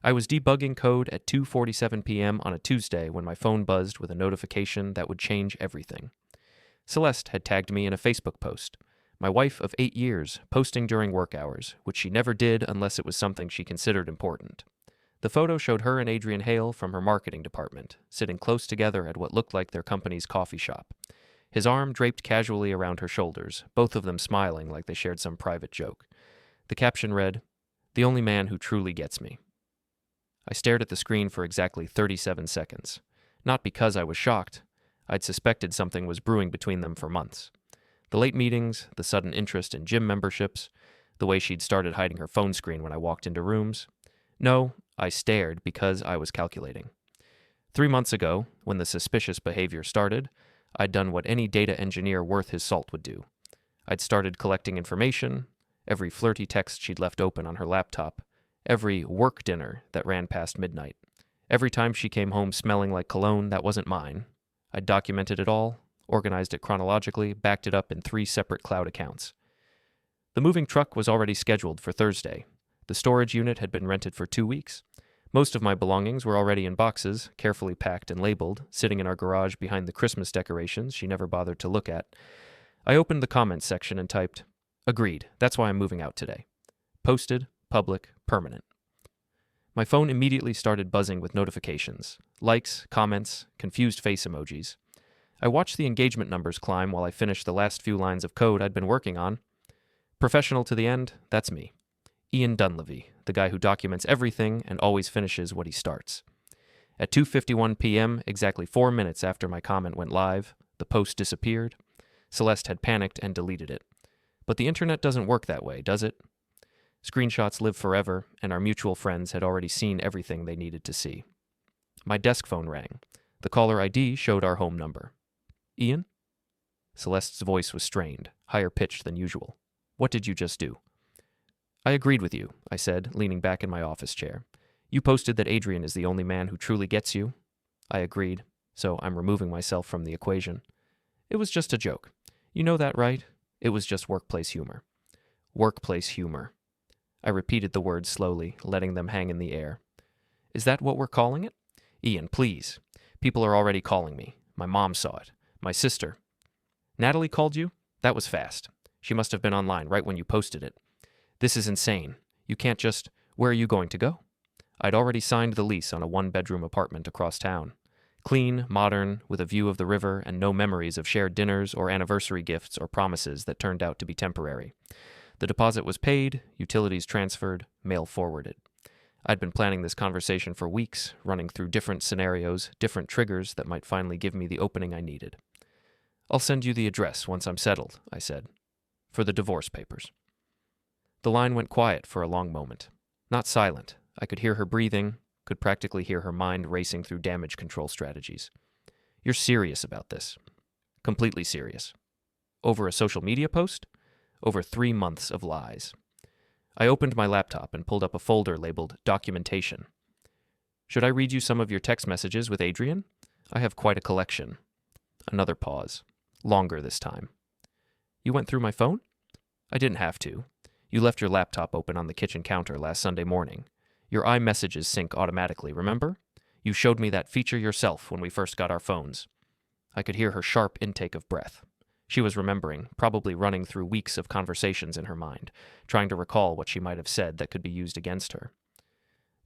I was debugging code at 2:47 p.m. on a Tuesday when my phone buzzed with a notification that would change everything. Celeste had tagged me in a Facebook post. My wife of 8 years, posting during work hours, which she never did unless it was something she considered important. The photo showed her and Adrian Hale from her marketing department, sitting close together at what looked like their company's coffee shop. His arm draped casually around her shoulders, both of them smiling like they shared some private joke. The caption read, "The only man who truly gets me." I stared at the screen for exactly 37 seconds. Not because I was shocked. I'd suspected something was brewing between them for months. The late meetings, the sudden interest in gym memberships, the way she'd started hiding her phone screen when I walked into rooms. No, I stared because I was calculating. 3 months ago, when the suspicious behavior started, I'd done what any data engineer worth his salt would do. I'd started collecting information, every flirty text she'd left open on her laptop, every work dinner that ran past midnight. Every time she came home smelling like cologne that wasn't mine. I'd documented it all, organized it chronologically, backed it up in 3 separate cloud accounts. The moving truck was already scheduled for Thursday. The storage unit had been rented for 2 weeks. Most of my belongings were already in boxes, carefully packed and labeled, sitting in our garage behind the Christmas decorations she never bothered to look at. I opened the comments section and typed, "Agreed, that's why I'm moving out today." Posted, public, permanent. My phone immediately started buzzing with notifications, likes, comments, confused face emojis. I watched the engagement numbers climb while I finished the last few lines of code I'd been working on. Professional to the end, that's me. Ian Dunleavy, the guy who documents everything and always finishes what he starts. At 2:51 p.m., exactly 4 minutes after my comment went live, the post disappeared. Celeste had panicked and deleted it. But the internet doesn't work that way, does it? Screenshots live forever, and our mutual friends had already seen everything they needed to see. My desk phone rang. The caller ID showed our home number. "Ian?" Celeste's voice was strained, higher pitched than usual. "What did you just do?" "I agreed with you," I said, leaning back in my office chair. "You posted that Adrian is the only man who truly gets you." I agreed, so I'm removing myself from the equation. "It was just a joke. You know that, right? It was just workplace humor." Workplace humor. I repeated the words slowly, letting them hang in the air. "Is that what we're calling it?" "Ian, please. People are already calling me. My mom saw it. My sister." "Natalie called you? That was fast. She must have been online right when you posted it. This is insane. You can't just... Where are you going to go?" I'd already signed the lease on a 1-bedroom apartment across town. Clean, modern, with a view of the river and no memories of shared dinners or anniversary gifts or promises that turned out to be temporary. The deposit was paid, utilities transferred, mail forwarded. I'd been planning this conversation for weeks, running through different scenarios, different triggers that might finally give me the opening I needed. "I'll send you the address once I'm settled," I said. "For the divorce papers." The line went quiet for a long moment. Not silent. I could hear her breathing, could practically hear her mind racing through damage control strategies. "You're serious about this?" "Completely serious." "Over a social media post?" "Over 3 months of lies." I opened my laptop and pulled up a folder labeled Documentation. "Should I read you some of your text messages with Adrian? I have quite a collection." Another pause. Longer this time. "You went through my phone?" "I didn't have to. You left your laptop open on the kitchen counter last Sunday morning. Your iMessages sync automatically, remember? You showed me that feature yourself when we first got our phones." I could hear her sharp intake of breath. She was remembering, probably running through weeks of conversations in her mind, trying to recall what she might have said that could be used against her.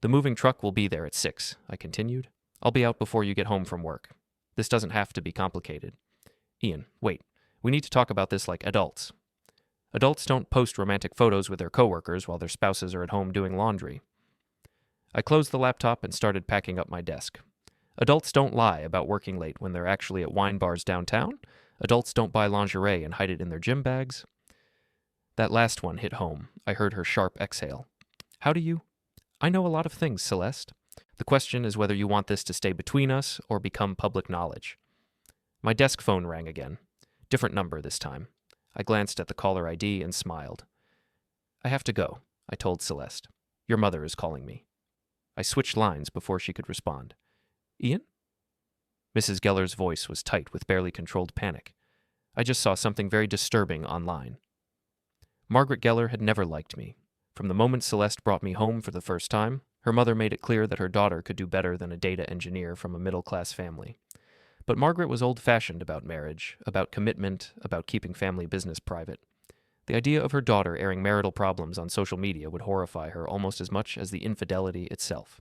"The moving truck will be there at 6, I continued. "I'll be out before you get home from work. This doesn't have to be complicated." "Ian, wait. We need to talk about this like adults." "Adults don't post romantic photos with their coworkers while their spouses are at home doing laundry." I closed the laptop and started packing up my desk. Adults don't lie about working late when they're actually at wine bars downtown. Adults don't buy lingerie and hide it in their gym bags. That last one hit home. I heard her sharp exhale. "How do you?" "I know a lot of things, Celeste. The question is whether you want this to stay between us or become public knowledge." My desk phone rang again. Different number this time. I glanced at the caller ID and smiled. "I have to go," I told Celeste. "Your mother is calling me." I switched lines before she could respond. "Ian?" Mrs. Geller's voice was tight with barely controlled panic. "I just saw something very disturbing online." Margaret Geller had never liked me. From the moment Celeste brought me home for the first time, Her mother made it clear that her daughter could do better than a data engineer from a middle-class family. But Margaret was old-fashioned about marriage, about commitment, about keeping family business private. The idea of her daughter airing marital problems on social media would horrify her almost as much as the infidelity itself.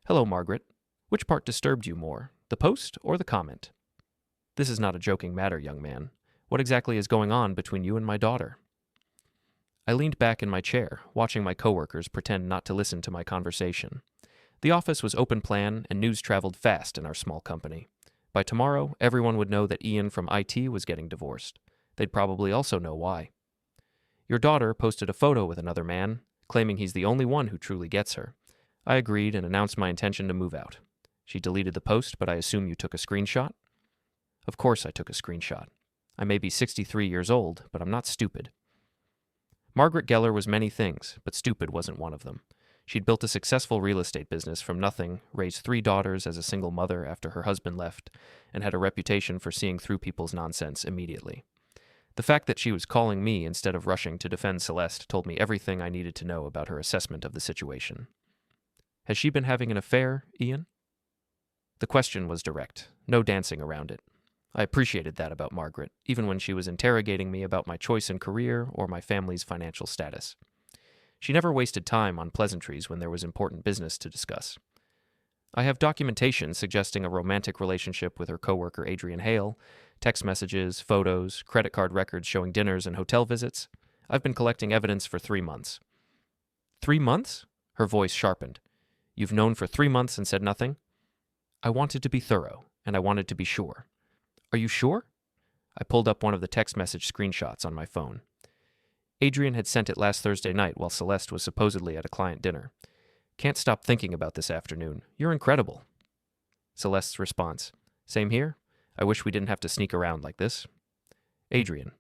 "Hello, Margaret. Which part disturbed you more, the post or the comment? This is not a joking matter, young man. What exactly is going on between you and my daughter?" I leaned back in my chair, watching my coworkers pretend not to listen to my conversation. The office was open plan, and news traveled fast in our small company. By tomorrow, everyone would know that Ian from IT was getting divorced. They'd probably also know why. "Your daughter posted a photo with another man, claiming he's the only one who truly gets her." I agreed and announced my intention to move out. She deleted the post, but I assume you took a screenshot? Of course I took a screenshot. I may be 63 years old, but I'm not stupid. Margaret Geller was many things, but stupid wasn't one of them. She'd built a successful real estate business from nothing, raised 3 daughters as a single mother after her husband left, and had a reputation for seeing through people's nonsense immediately. The fact that she was calling me instead of rushing to defend Celeste told me everything I needed to know about her assessment of the situation. "Has she been having an affair, Ian?" The question was direct, no dancing around it. I appreciated that about Margaret, even when she was interrogating me about my choice in career or my family's financial status. She never wasted time on pleasantries when there was important business to discuss. I have documentation suggesting a romantic relationship with her coworker Adrian Hale, text messages, photos, credit card records showing dinners and hotel visits. I've been collecting evidence for 3 months. 3 months? Her voice sharpened. You've known for 3 months and said nothing? I wanted to be thorough, and I wanted to be sure. Are you sure? I pulled up one of the text message screenshots on my phone. Adrian had sent it last Thursday night while Celeste was supposedly at a client dinner. Can't stop thinking about this afternoon. You're incredible. Celeste's response. Same here. I wish we didn't have to sneak around like this. Adrian.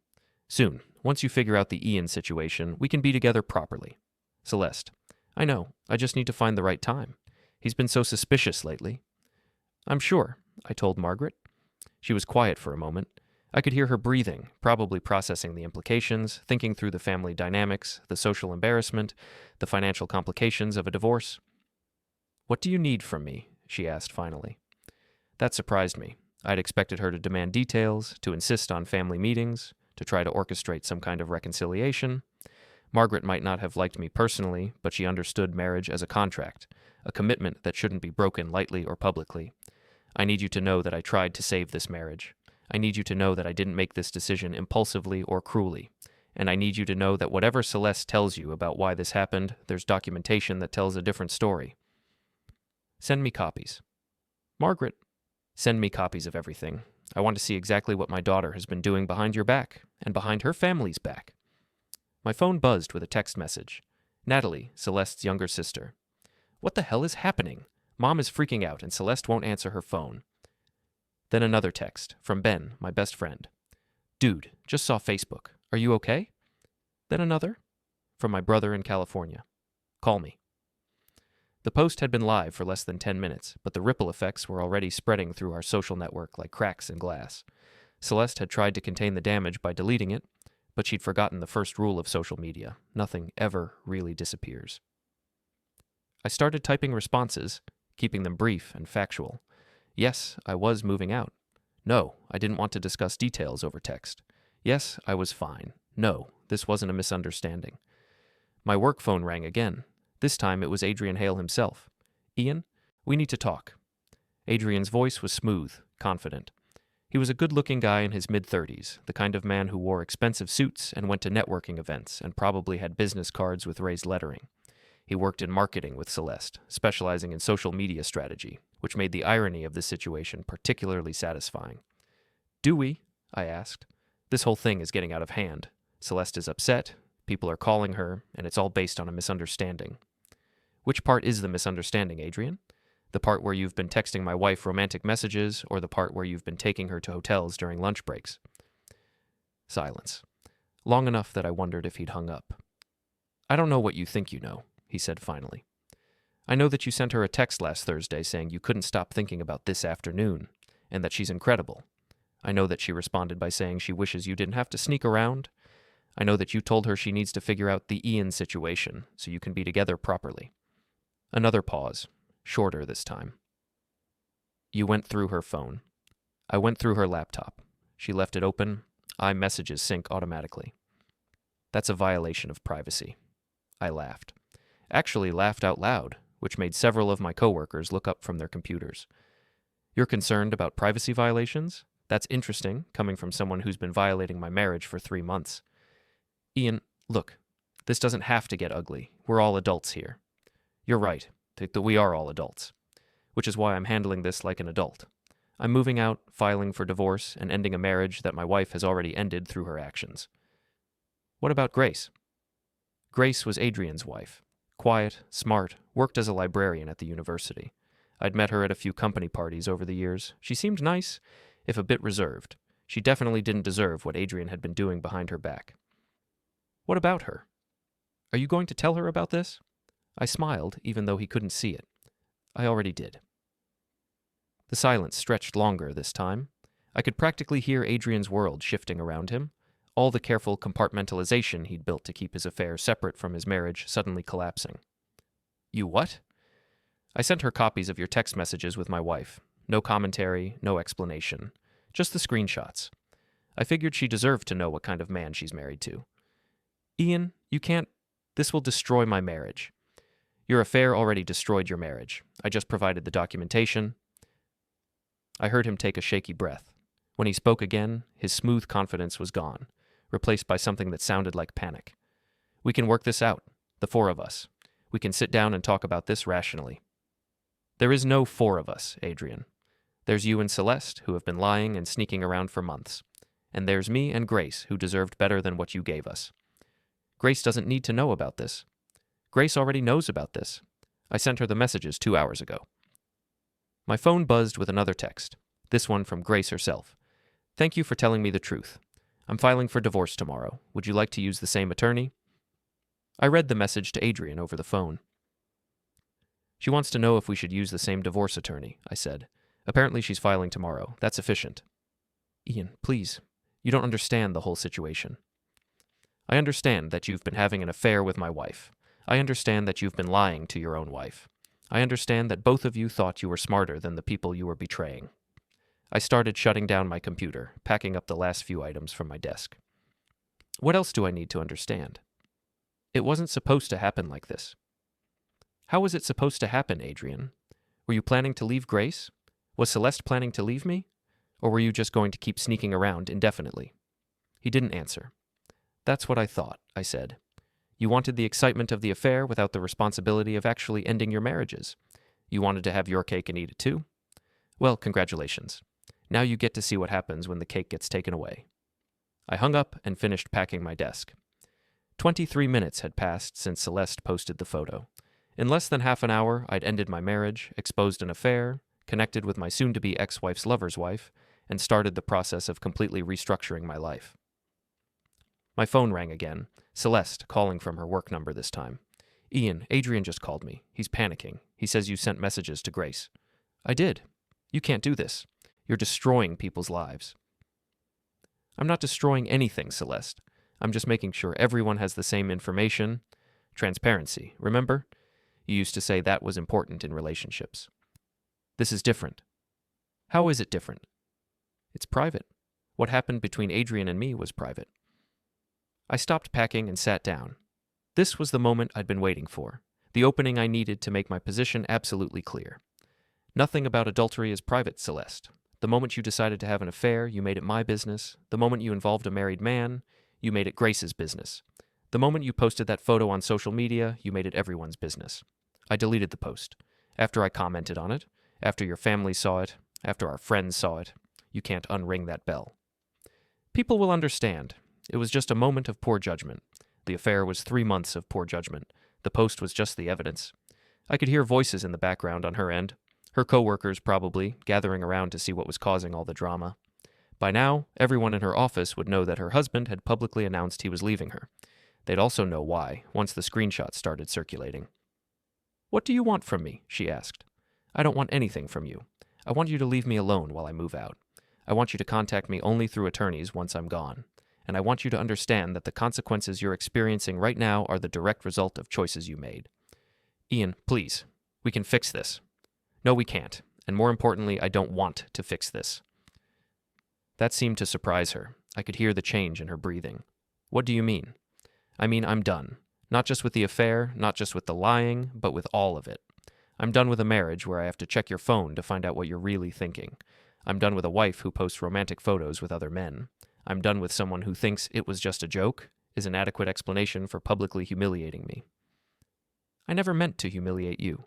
Soon. Once you figure out the Ian situation, we can be together properly. Celeste. I know. I just need to find the right time. He's been so suspicious lately. I'm sure, I told Margaret. She was quiet for a moment. I could hear her breathing, probably processing the implications, thinking through the family dynamics, the social embarrassment, the financial complications of a divorce. What do you need from me? She asked finally. That surprised me. I'd expected her to demand details, to insist on family meetings, to try to orchestrate some kind of reconciliation. Margaret might not have liked me personally, but she understood marriage as a contract, a commitment that shouldn't be broken lightly or publicly. I need you to know that I tried to save this marriage. I need you to know that I didn't make this decision impulsively or cruelly. And I need you to know that whatever Celeste tells you about why this happened, there's documentation that tells a different story. Send me copies. Margaret, send me copies of everything. I want to see exactly what my daughter has been doing behind your back, and behind her family's back. My phone buzzed with a text message. Natalie, Celeste's younger sister. What the hell is happening? Mom is freaking out, and Celeste won't answer her phone. Then another text, from Ben, my best friend. Dude, just saw Facebook. Are you okay? Then another, from my brother in California. Call me. The post had been live for less than 10 minutes, but the ripple effects were already spreading through our social network like cracks in glass. Celeste had tried to contain the damage by deleting it, but she'd forgotten the first rule of social media. Nothing ever really disappears. I started typing responses, keeping them brief and factual. Yes, I was moving out. No, I didn't want to discuss details over text. Yes, I was fine. No, this wasn't a misunderstanding. My work phone rang again. This time it was Adrian Hale himself. Ian, we need to talk. Adrian's voice was smooth, confident. He was a good-looking guy in his mid-30s, the kind of man who wore expensive suits and went to networking events and probably had business cards with raised lettering. He worked in marketing with Celeste, specializing in social media strategy, which made the irony of this situation particularly satisfying. Do we? I asked. This whole thing is getting out of hand. Celeste is upset, people are calling her, and it's all based on a misunderstanding. Which part is the misunderstanding, Adrian? The part where you've been texting my wife romantic messages, or the part where you've been taking her to hotels during lunch breaks? Silence. Long enough that I wondered if he'd hung up. I don't know what you think you know, he said finally. I know that you sent her a text last Thursday saying you couldn't stop thinking about this afternoon, and that she's incredible. I know that she responded by saying she wishes you didn't have to sneak around. I know that you told her she needs to figure out the Ian situation so you can be together properly. Another pause, shorter this time. You went through her phone. I went through her laptop. She left it open. iMessages sync automatically. That's a violation of privacy. I laughed. Actually laughed out loud, which made several of my coworkers look up from their computers. You're concerned about privacy violations? That's interesting, coming from someone who's been violating my marriage for 3 months. Ian, look, this doesn't have to get ugly. We're all adults here. You're right, that we are all adults, which is why I'm handling this like an adult. I'm moving out, filing for divorce, and ending a marriage that my wife has already ended through her actions. What about Grace? Grace was Adrian's wife. Quiet, smart, worked as a librarian at the university. I'd met her at a few company parties over the years. She seemed nice, if a bit reserved. She definitely didn't deserve what Adrian had been doing behind her back. What about her? Are you going to tell her about this? I smiled, even though he couldn't see it. I already did. The silence stretched longer this time. I could practically hear Adrian's world shifting around him, all the careful compartmentalization he'd built to keep his affair separate from his marriage suddenly collapsing. You what? I sent her copies of your text messages with my wife. No commentary, no explanation. Just the screenshots. I figured she deserved to know what kind of man she's married to. Ian, you can't. This will destroy my marriage. Your affair already destroyed your marriage. I just provided the documentation. I heard him take a shaky breath. When he spoke again, his smooth confidence was gone, replaced by something that sounded like panic. We can work this out, the 4 of us. We can sit down and talk about this rationally. There is no 4 of us, Adrian. There's you and Celeste, who have been lying and sneaking around for months. And there's me and Grace, who deserved better than what you gave us. Grace doesn't need to know about this. Grace already knows about this. I sent her the messages 2 hours ago. My phone buzzed with another text, this one from Grace herself. Thank you for telling me the truth. I'm filing for divorce tomorrow. Would you like to use the same attorney? I read the message to Adrian over the phone. She wants to know if we should use the same divorce attorney, I said. Apparently she's filing tomorrow. That's efficient. Ian, please. You don't understand the whole situation. I understand that you've been having an affair with my wife. I understand that you've been lying to your own wife. I understand that both of you thought you were smarter than the people you were betraying. I started shutting down my computer, packing up the last few items from my desk. What else do I need to understand? It wasn't supposed to happen like this. How was it supposed to happen, Adrian? Were you planning to leave Grace? Was Celeste planning to leave me? Or were you just going to keep sneaking around indefinitely? He didn't answer. That's what I thought, I said. You wanted the excitement of the affair without the responsibility of actually ending your marriages. You wanted to have your cake and eat it too? Well, congratulations. Now you get to see what happens when the cake gets taken away. I hung up and finished packing my desk. 23 minutes had passed since Celeste posted the photo. In less than half an hour, I'd ended my marriage, exposed an affair, connected with my soon-to-be ex-wife's lover's wife, and started the process of completely restructuring my life. My phone rang again, Celeste calling from her work number this time. Ian, Adrian just called me. He's panicking. He says you sent messages to Grace. I did. You can't do this. You're destroying people's lives. I'm not destroying anything, Celeste. I'm just making sure everyone has the same information. Transparency, remember? You used to say that was important in relationships. This is different. How is it different? It's private. What happened between Adrian and me was private. I stopped packing and sat down. This was the moment I'd been waiting for, the opening I needed to make my position absolutely clear. Nothing about adultery is private, Celeste. The moment you decided to have an affair, you made it my business. The moment you involved a married man, you made it Grace's business. The moment you posted that photo on social media, you made it everyone's business. I deleted the post. After I commented on it, after your family saw it, after our friends saw it, you can't unring that bell. People will understand. It was just a moment of poor judgment. The affair was 3 months of poor judgment. The post was just the evidence. I could hear voices in the background on her end. Her coworkers, probably, gathering around to see what was causing all the drama. By now, everyone in her office would know that her husband had publicly announced he was leaving her. They'd also know why, once the screenshots started circulating. What do you want from me? She asked. I don't want anything from you. I want you to leave me alone while I move out. I want you to contact me only through attorneys once I'm gone. And I want you to understand that the consequences you're experiencing right now are the direct result of choices you made. Ian, please. We can fix this. No, we can't. And more importantly, I don't want to fix this. That seemed to surprise her. I could hear the change in her breathing. What do you mean? I mean, I'm done. Not just with the affair, not just with the lying, but with all of it. I'm done with a marriage where I have to check your phone to find out what you're really thinking. I'm done with a wife who posts romantic photos with other men. I'm done with someone who thinks it was just a joke, is an adequate explanation for publicly humiliating me. I never meant to humiliate you.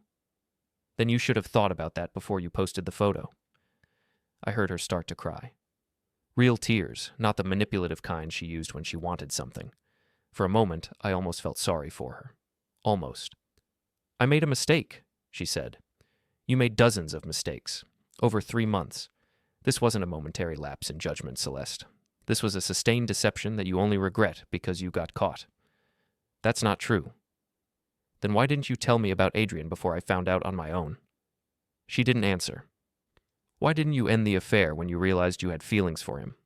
Then you should have thought about that before you posted the photo. I heard her start to cry. Real tears, not the manipulative kind she used when she wanted something. For a moment, I almost felt sorry for her. Almost. I made a mistake, she said. You made dozens of mistakes. Over 3 months. This wasn't a momentary lapse in judgment, Celeste. This was a sustained deception that you only regret because you got caught. That's not true. Then why didn't you tell me about Adrian before I found out on my own? She didn't answer. Why didn't you end the affair when you realized you had feelings for him?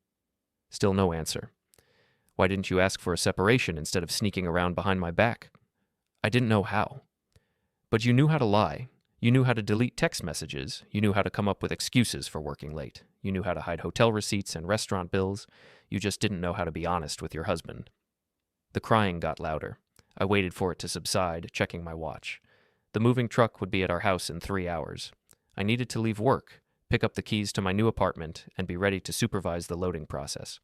Still no answer. Why didn't you ask for a separation instead of sneaking around behind my back? I didn't know how. But you knew how to lie. You knew how to delete text messages. You knew how to come up with excuses for working late. You knew how to hide hotel receipts and restaurant bills. You just didn't know how to be honest with your husband. The crying got louder. I waited for it to subside, checking my watch. The moving truck would be at our house in 3 hours. I needed to leave work, pick up the keys to my new apartment, and be ready to supervise the loading process.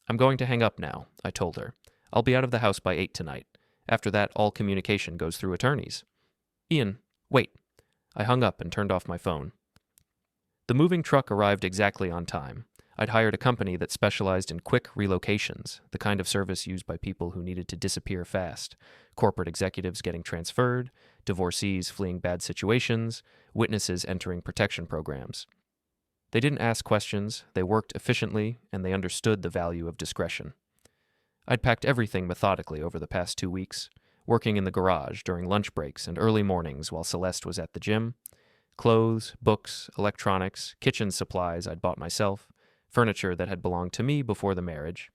I'm going to hang up now, I told her. I'll be out of the house by 8 tonight. After that, all communication goes through attorneys. Ian, wait. I hung up and turned off my phone. The moving truck arrived exactly on time. I'd hired a company that specialized in quick relocations, the kind of service used by people who needed to disappear fast, corporate executives getting transferred, divorcees fleeing bad situations, witnesses entering protection programs. They didn't ask questions, they worked efficiently, and they understood the value of discretion. I'd packed everything methodically over the past 2 weeks, working in the garage during lunch breaks and early mornings while Celeste was at the gym. Clothes, books, electronics, kitchen supplies I'd bought myself, furniture that had belonged to me before the marriage.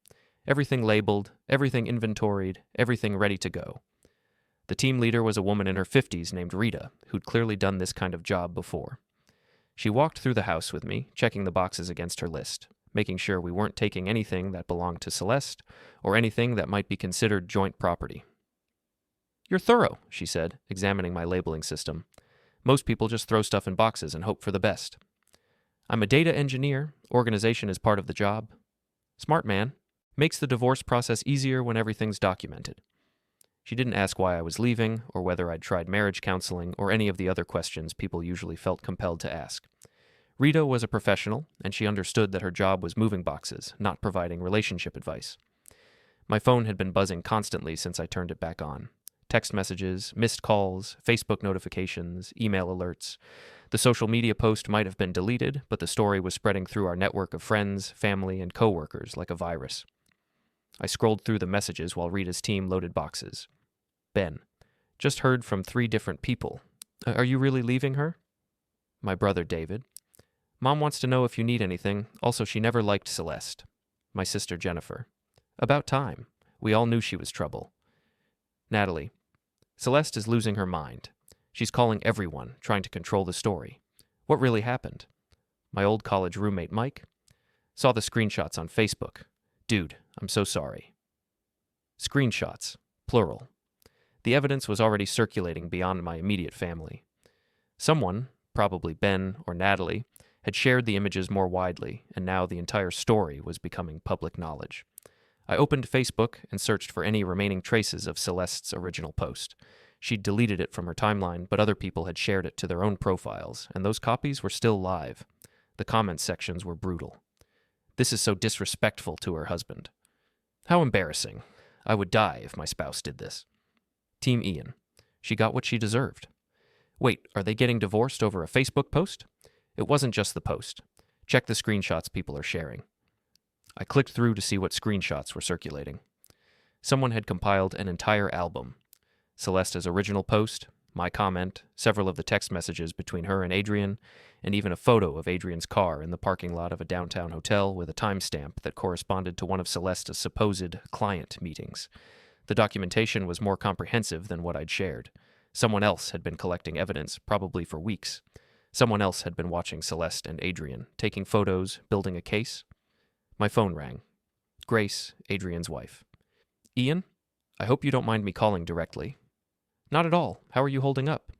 Everything labeled, everything inventoried, everything ready to go. The team leader was a woman in her 50s named Rita, who'd clearly done this kind of job before. She walked through the house with me, checking the boxes against her list, making sure we weren't taking anything that belonged to Celeste or anything that might be considered joint property. You're thorough, she said, examining my labeling system. Most people just throw stuff in boxes and hope for the best. I'm a data engineer. Organization is part of the job. Smart man. Makes the divorce process easier when everything's documented. She didn't ask why I was leaving, or whether I'd tried marriage counseling, or any of the other questions people usually felt compelled to ask. Rita was a professional, and she understood that her job was moving boxes, not providing relationship advice. My phone had been buzzing constantly since I turned it back on. Text messages, missed calls, Facebook notifications, email alerts. The social media post might have been deleted, but the story was spreading through our network of friends, family, and coworkers like a virus. I scrolled through the messages while Rita's team loaded boxes. Ben. Just heard from 3 different people. Are you really leaving her? My brother David. Mom wants to know if you need anything. Also, she never liked Celeste. My sister Jennifer. About time. We all knew she was trouble. Natalie. Celeste is losing her mind. She's calling everyone, trying to control the story. What really happened? My old college roommate Mike. Saw the screenshots on Facebook. Dude, I'm so sorry. Screenshots. Plural. The evidence was already circulating beyond my immediate family. Someone, probably Ben or Natalie, had shared the images more widely, and now the entire story was becoming public knowledge. I opened Facebook and searched for any remaining traces of Celeste's original post. She'd deleted it from her timeline, but other people had shared it to their own profiles, and those copies were still live. The comment sections were brutal. This is so disrespectful to her husband. How embarrassing. I would die if my spouse did this. Team Ian. She got what she deserved. Wait, are they getting divorced over a Facebook post? It wasn't just the post. Check the screenshots people are sharing. I clicked through to see what screenshots were circulating. Someone had compiled an entire album. Celeste's original post, my comment, several of the text messages between her and Adrian, and even a photo of Adrian's car in the parking lot of a downtown hotel with a timestamp that corresponded to one of Celeste's supposed client meetings. The documentation was more comprehensive than what I'd shared. Someone else had been collecting evidence, probably for weeks. Someone else had been watching Celeste and Adrian, taking photos, building a case. My phone rang. Grace, Adrian's wife. Ian, I hope you don't mind me calling directly. Not at all. How are you holding up?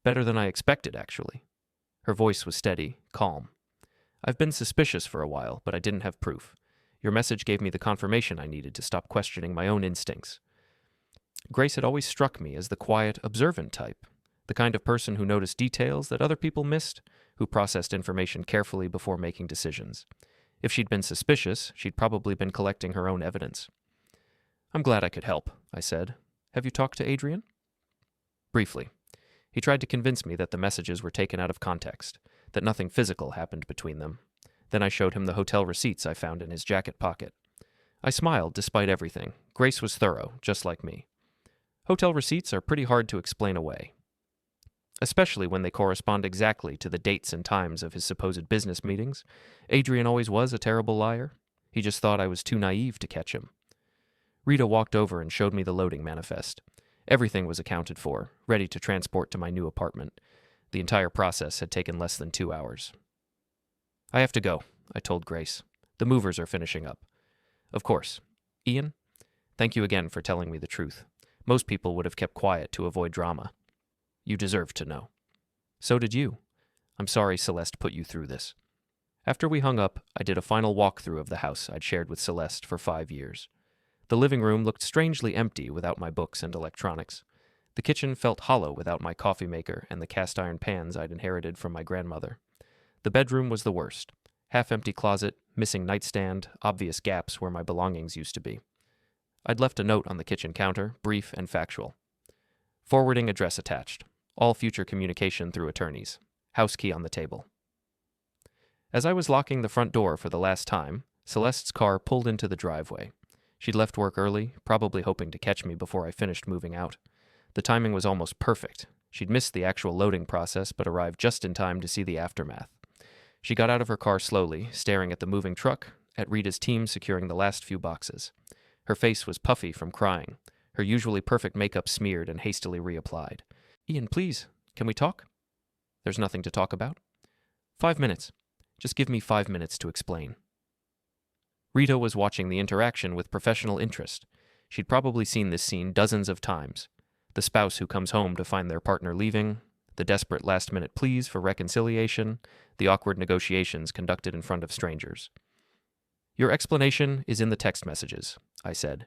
Better than I expected, actually. Her voice was steady, calm. I've been suspicious for a while, but I didn't have proof. Your message gave me the confirmation I needed to stop questioning my own instincts. Grace had always struck me as the quiet, observant type, the kind of person who noticed details that other people missed, who processed information carefully before making decisions. If she'd been suspicious, she'd probably been collecting her own evidence. I'm glad I could help, I said. Have you talked to Adrian? Briefly. He tried to convince me that the messages were taken out of context, that nothing physical happened between them. Then I showed him the hotel receipts I found in his jacket pocket. I smiled despite everything. Grace was thorough, just like me. Hotel receipts are pretty hard to explain away, especially when they correspond exactly to the dates and times of his supposed business meetings. Adrian always was a terrible liar. He just thought I was too naive to catch him. Rita walked over and showed me the loading manifest. Everything was accounted for, ready to transport to my new apartment. The entire process had taken less than 2 hours. I have to go, I told Grace. The movers are finishing up. Of course. Ian, thank you again for telling me the truth. Most people would have kept quiet to avoid drama. You deserve to know. So did you. I'm sorry Celeste put you through this. After we hung up, I did a final walkthrough of the house I'd shared with Celeste for 5 years. The living room looked strangely empty without my books and electronics. The kitchen felt hollow without my coffee maker and the cast-iron pans I'd inherited from my grandmother. The bedroom was the worst. Half-empty closet, missing nightstand, obvious gaps where my belongings used to be. I'd left a note on the kitchen counter, brief and factual. Forwarding address attached. All future communication through attorneys. House key on the table. As I was locking the front door for the last time, Celeste's car pulled into the driveway. She'd left work early, probably hoping to catch me before I finished moving out. The timing was almost perfect. She'd missed the actual loading process, but arrived just in time to see the aftermath. She got out of her car slowly, staring at the moving truck, at Rita's team securing the last few boxes. Her face was puffy from crying, her usually perfect makeup smeared and hastily reapplied. Ian, please, can we talk? There's nothing to talk about. 5 minutes. Just give me 5 minutes to explain. Rita was watching the interaction with professional interest. She'd probably seen this scene dozens of times. The spouse who comes home to find their partner leaving, the desperate last-minute pleas for reconciliation, the awkward negotiations conducted in front of strangers. Your explanation is in the text messages, I said.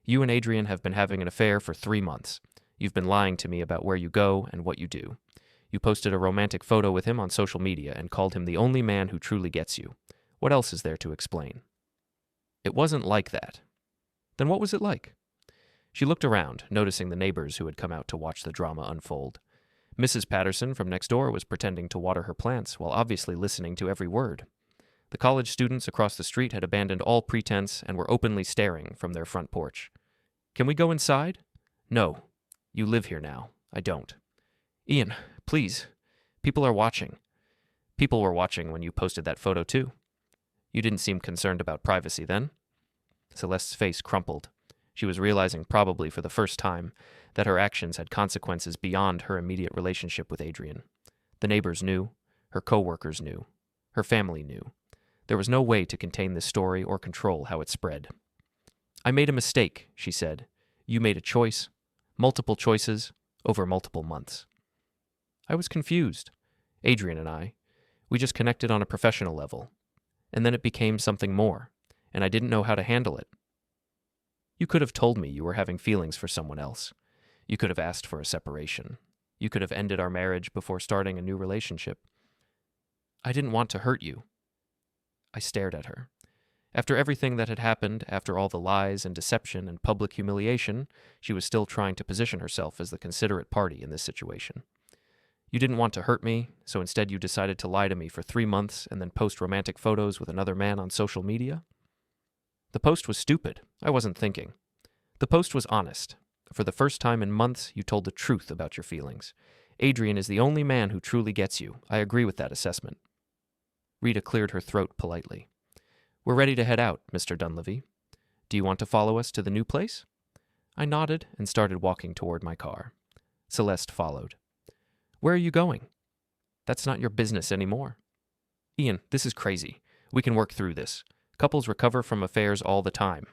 You and Adrian have been having an affair for 3 months. You've been lying to me about where you go and what you do. You posted a romantic photo with him on social media and called him the only man who truly gets you. What else is there to explain? It wasn't like that. Then what was it like? She looked around, noticing the neighbors who had come out to watch the drama unfold. Mrs. Patterson from next door was pretending to water her plants while obviously listening to every word. The college students across the street had abandoned all pretense and were openly staring from their front porch. Can we go inside? No. You live here now. I don't. Ian, please. People are watching. People were watching when you posted that photo too. You didn't seem concerned about privacy then. Celeste's face crumpled. She was realizing, probably for the first time, that her actions had consequences beyond her immediate relationship with Adrian. The neighbors knew. Her co-workers knew. Her family knew. There was no way to contain this story or control how it spread. I made a mistake, she said. You made a choice. Multiple choices over multiple months. I was confused. Adrian and I, we just connected on a professional level. And then it became something more, and I didn't know how to handle it. You could have told me you were having feelings for someone else. You could have asked for a separation. You could have ended our marriage before starting a new relationship. I didn't want to hurt you. I stared at her. After everything that had happened, after all the lies and deception and public humiliation, she was still trying to position herself as the considerate party in this situation. You didn't want to hurt me, so instead you decided to lie to me for 3 months and then post romantic photos with another man on social media? The post was stupid. I wasn't thinking. The post was honest. For the first time in months, you told the truth about your feelings. Adrian is the only man who truly gets you. I agree with that assessment. Rita cleared her throat politely. We're ready to head out, Mr. Dunleavy. Do you want to follow us to the new place? I nodded and started walking toward my car. Celeste followed. Where are you going? That's not your business anymore. Ian, this is crazy. We can work through this. Couples recover from affairs all the time.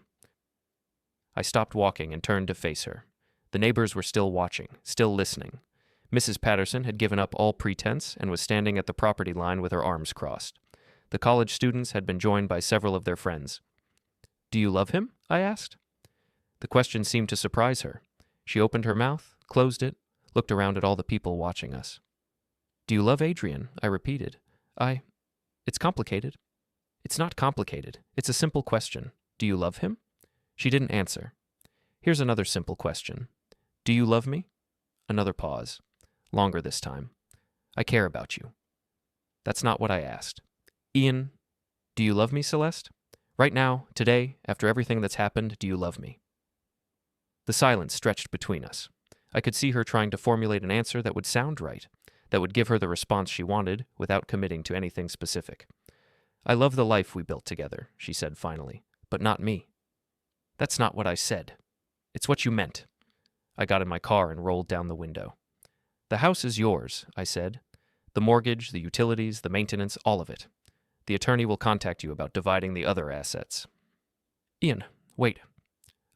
I stopped walking and turned to face her. The neighbors were still watching, still listening. Mrs. Patterson had given up all pretense and was standing at the property line with her arms crossed. The college students had been joined by several of their friends. Do you love him? I asked. The question seemed to surprise her. She opened her mouth, closed it, looked around at all the people watching us. Do you love Adrian? I repeated. It's complicated. It's not complicated. It's a simple question. Do you love him? She didn't answer. Here's another simple question. Do you love me? Another pause. Longer this time. I care about you. That's not what I asked. Ian, do you love me, Celeste? Right now, today, after everything that's happened, do you love me? The silence stretched between us. I could see her trying to formulate an answer that would sound right, that would give her the response she wanted without committing to anything specific. I love the life we built together, she said finally, but not me. That's not what I said. It's what you meant. I got in my car and rolled down the window. The house is yours, I said. The mortgage, the utilities, the maintenance, all of it. The attorney will contact you about dividing the other assets. Ian, wait.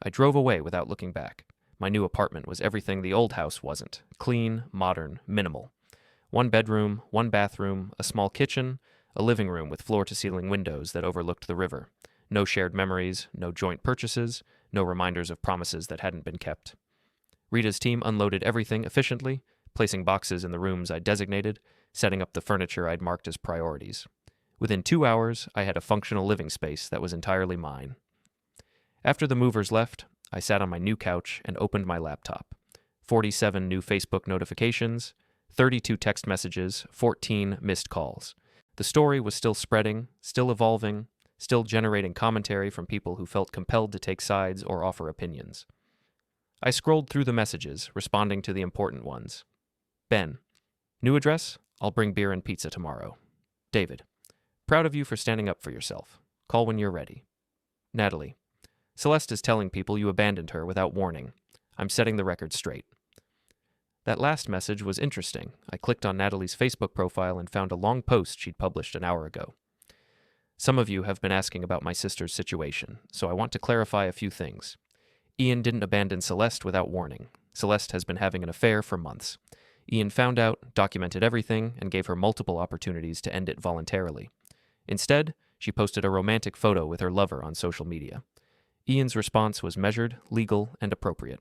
I drove away without looking back. My new apartment was everything the old house wasn't. Clean, modern, minimal. 1 bedroom, 1 bathroom, a small kitchen, a living room with floor-to-ceiling windows that overlooked the river. No shared memories, no joint purchases, no reminders of promises that hadn't been kept. Rita's team unloaded everything efficiently, placing boxes in the rooms I'd designated, setting up the furniture I'd marked as priorities. Within 2 hours, I had a functional living space that was entirely mine. After the movers left, I sat on my new couch and opened my laptop. 47 new Facebook notifications, 32 text messages, 14 missed calls. The story was still spreading, still evolving, still generating commentary from people who felt compelled to take sides or offer opinions. I scrolled through the messages, responding to the important ones. Ben, new address? I'll bring beer and pizza tomorrow. David, proud of you for standing up for yourself. Call when you're ready. Natalie, Celeste is telling people you abandoned her without warning. I'm setting the record straight. That last message was interesting. I clicked on Natalie's Facebook profile and found a long post she'd published an hour ago. Some of you have been asking about my sister's situation, so I want to clarify a few things. Ian didn't abandon Celeste without warning. Celeste has been having an affair for months. Ian found out, documented everything, and gave her multiple opportunities to end it voluntarily. Instead, she posted a romantic photo with her lover on social media. Ian's response was measured, legal, and appropriate.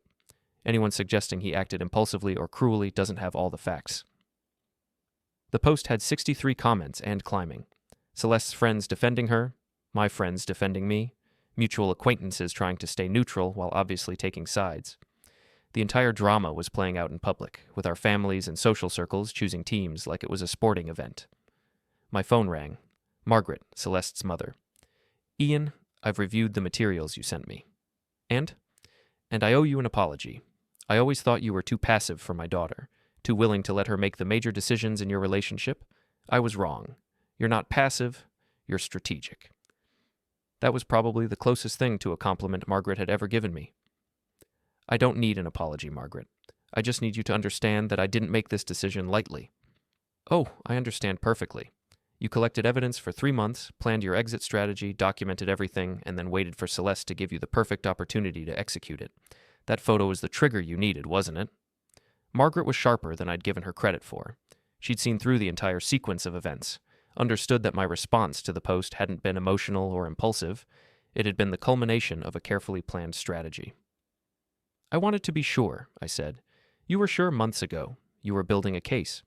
Anyone suggesting he acted impulsively or cruelly doesn't have all the facts. The post had 63 comments and climbing. Celeste's friends defending her, my friends defending me, mutual acquaintances trying to stay neutral while obviously taking sides. The entire drama was playing out in public, with our families and social circles choosing teams like it was a sporting event. My phone rang. Margaret, Celeste's mother. Ian, I've reviewed the materials you sent me. And I owe you an apology. I always thought you were too passive for my daughter, too willing to let her make the major decisions in your relationship. I was wrong. You're not passive, you're strategic. That was probably the closest thing to a compliment Margaret had ever given me. I don't need an apology, Margaret. I just need you to understand that I didn't make this decision lightly. Oh, I understand perfectly. You collected evidence for 3 months, planned your exit strategy, documented everything, and then waited for Celeste to give you the perfect opportunity to execute it. That photo was the trigger you needed, wasn't it? Margaret was sharper than I'd given her credit for. She'd seen through the entire sequence of events, understood that my response to the post hadn't been emotional or impulsive. It had been the culmination of a carefully planned strategy. I wanted to be sure, I said. You were sure months ago. You were building a case.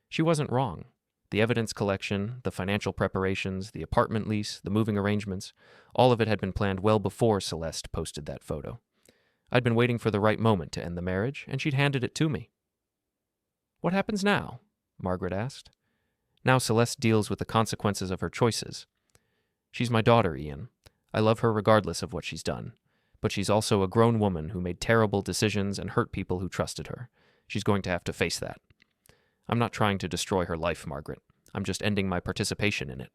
She wasn't wrong. The evidence collection, the financial preparations, the apartment lease, the moving arrangements, all of it had been planned well before Celeste posted that photo. I'd been waiting for the right moment to end the marriage, and she'd handed it to me. What happens now? Margaret asked. Now Celeste deals with the consequences of her choices. She's my daughter, Ian. I love her regardless of what she's done. But she's also a grown woman who made terrible decisions and hurt people who trusted her. She's going to have to face that. I'm not trying to destroy her life, Margaret. I'm just ending my participation in it.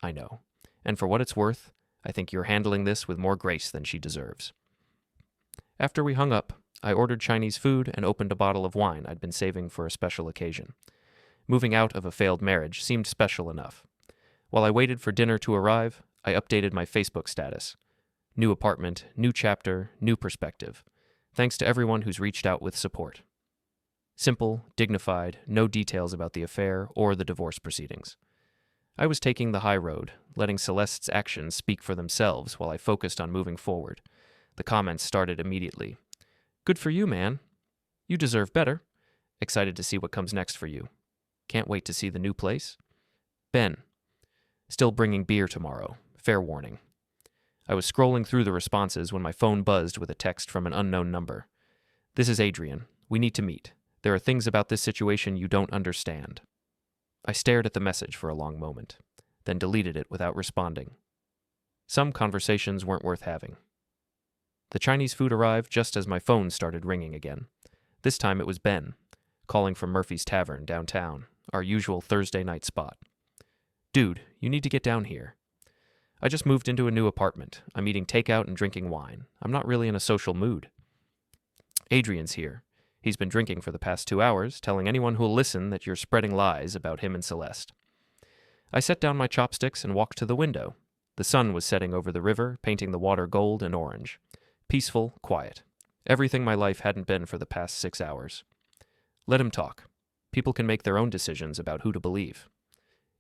I know. And for what it's worth, I think you're handling this with more grace than she deserves. After we hung up, I ordered Chinese food and opened a bottle of wine I'd been saving for a special occasion. Moving out of a failed marriage seemed special enough. While I waited for dinner to arrive, I updated my Facebook status. New apartment, new chapter, new perspective. Thanks to everyone who's reached out with support. Simple, dignified, no details about the affair or the divorce proceedings. I was taking the high road, letting Celeste's actions speak for themselves while I focused on moving forward. The comments started immediately. Good for you, man. You deserve better. Excited to see what comes next for you. Can't wait to see the new place. Ben. Still bringing beer tomorrow. Fair warning. I was scrolling through the responses when my phone buzzed with a text from an unknown number. This is Adrian. We need to meet. There are things about this situation you don't understand. I stared at the message for a long moment, then deleted it without responding. Some conversations weren't worth having. The Chinese food arrived just as my phone started ringing again. This time it was Ben, calling from Murphy's Tavern downtown, our usual Thursday night spot. Dude, you need to get down here. I just moved into a new apartment. I'm eating takeout and drinking wine. I'm not really in a social mood. Adrian's here. He's been drinking for the past 2 hours, telling anyone who'll listen that you're spreading lies about him and Celeste. I set down my chopsticks and walked to the window. The sun was setting over the river, painting the water gold and orange. Peaceful, quiet. Everything my life hadn't been for the past 6 hours. Let him talk. People can make their own decisions about who to believe.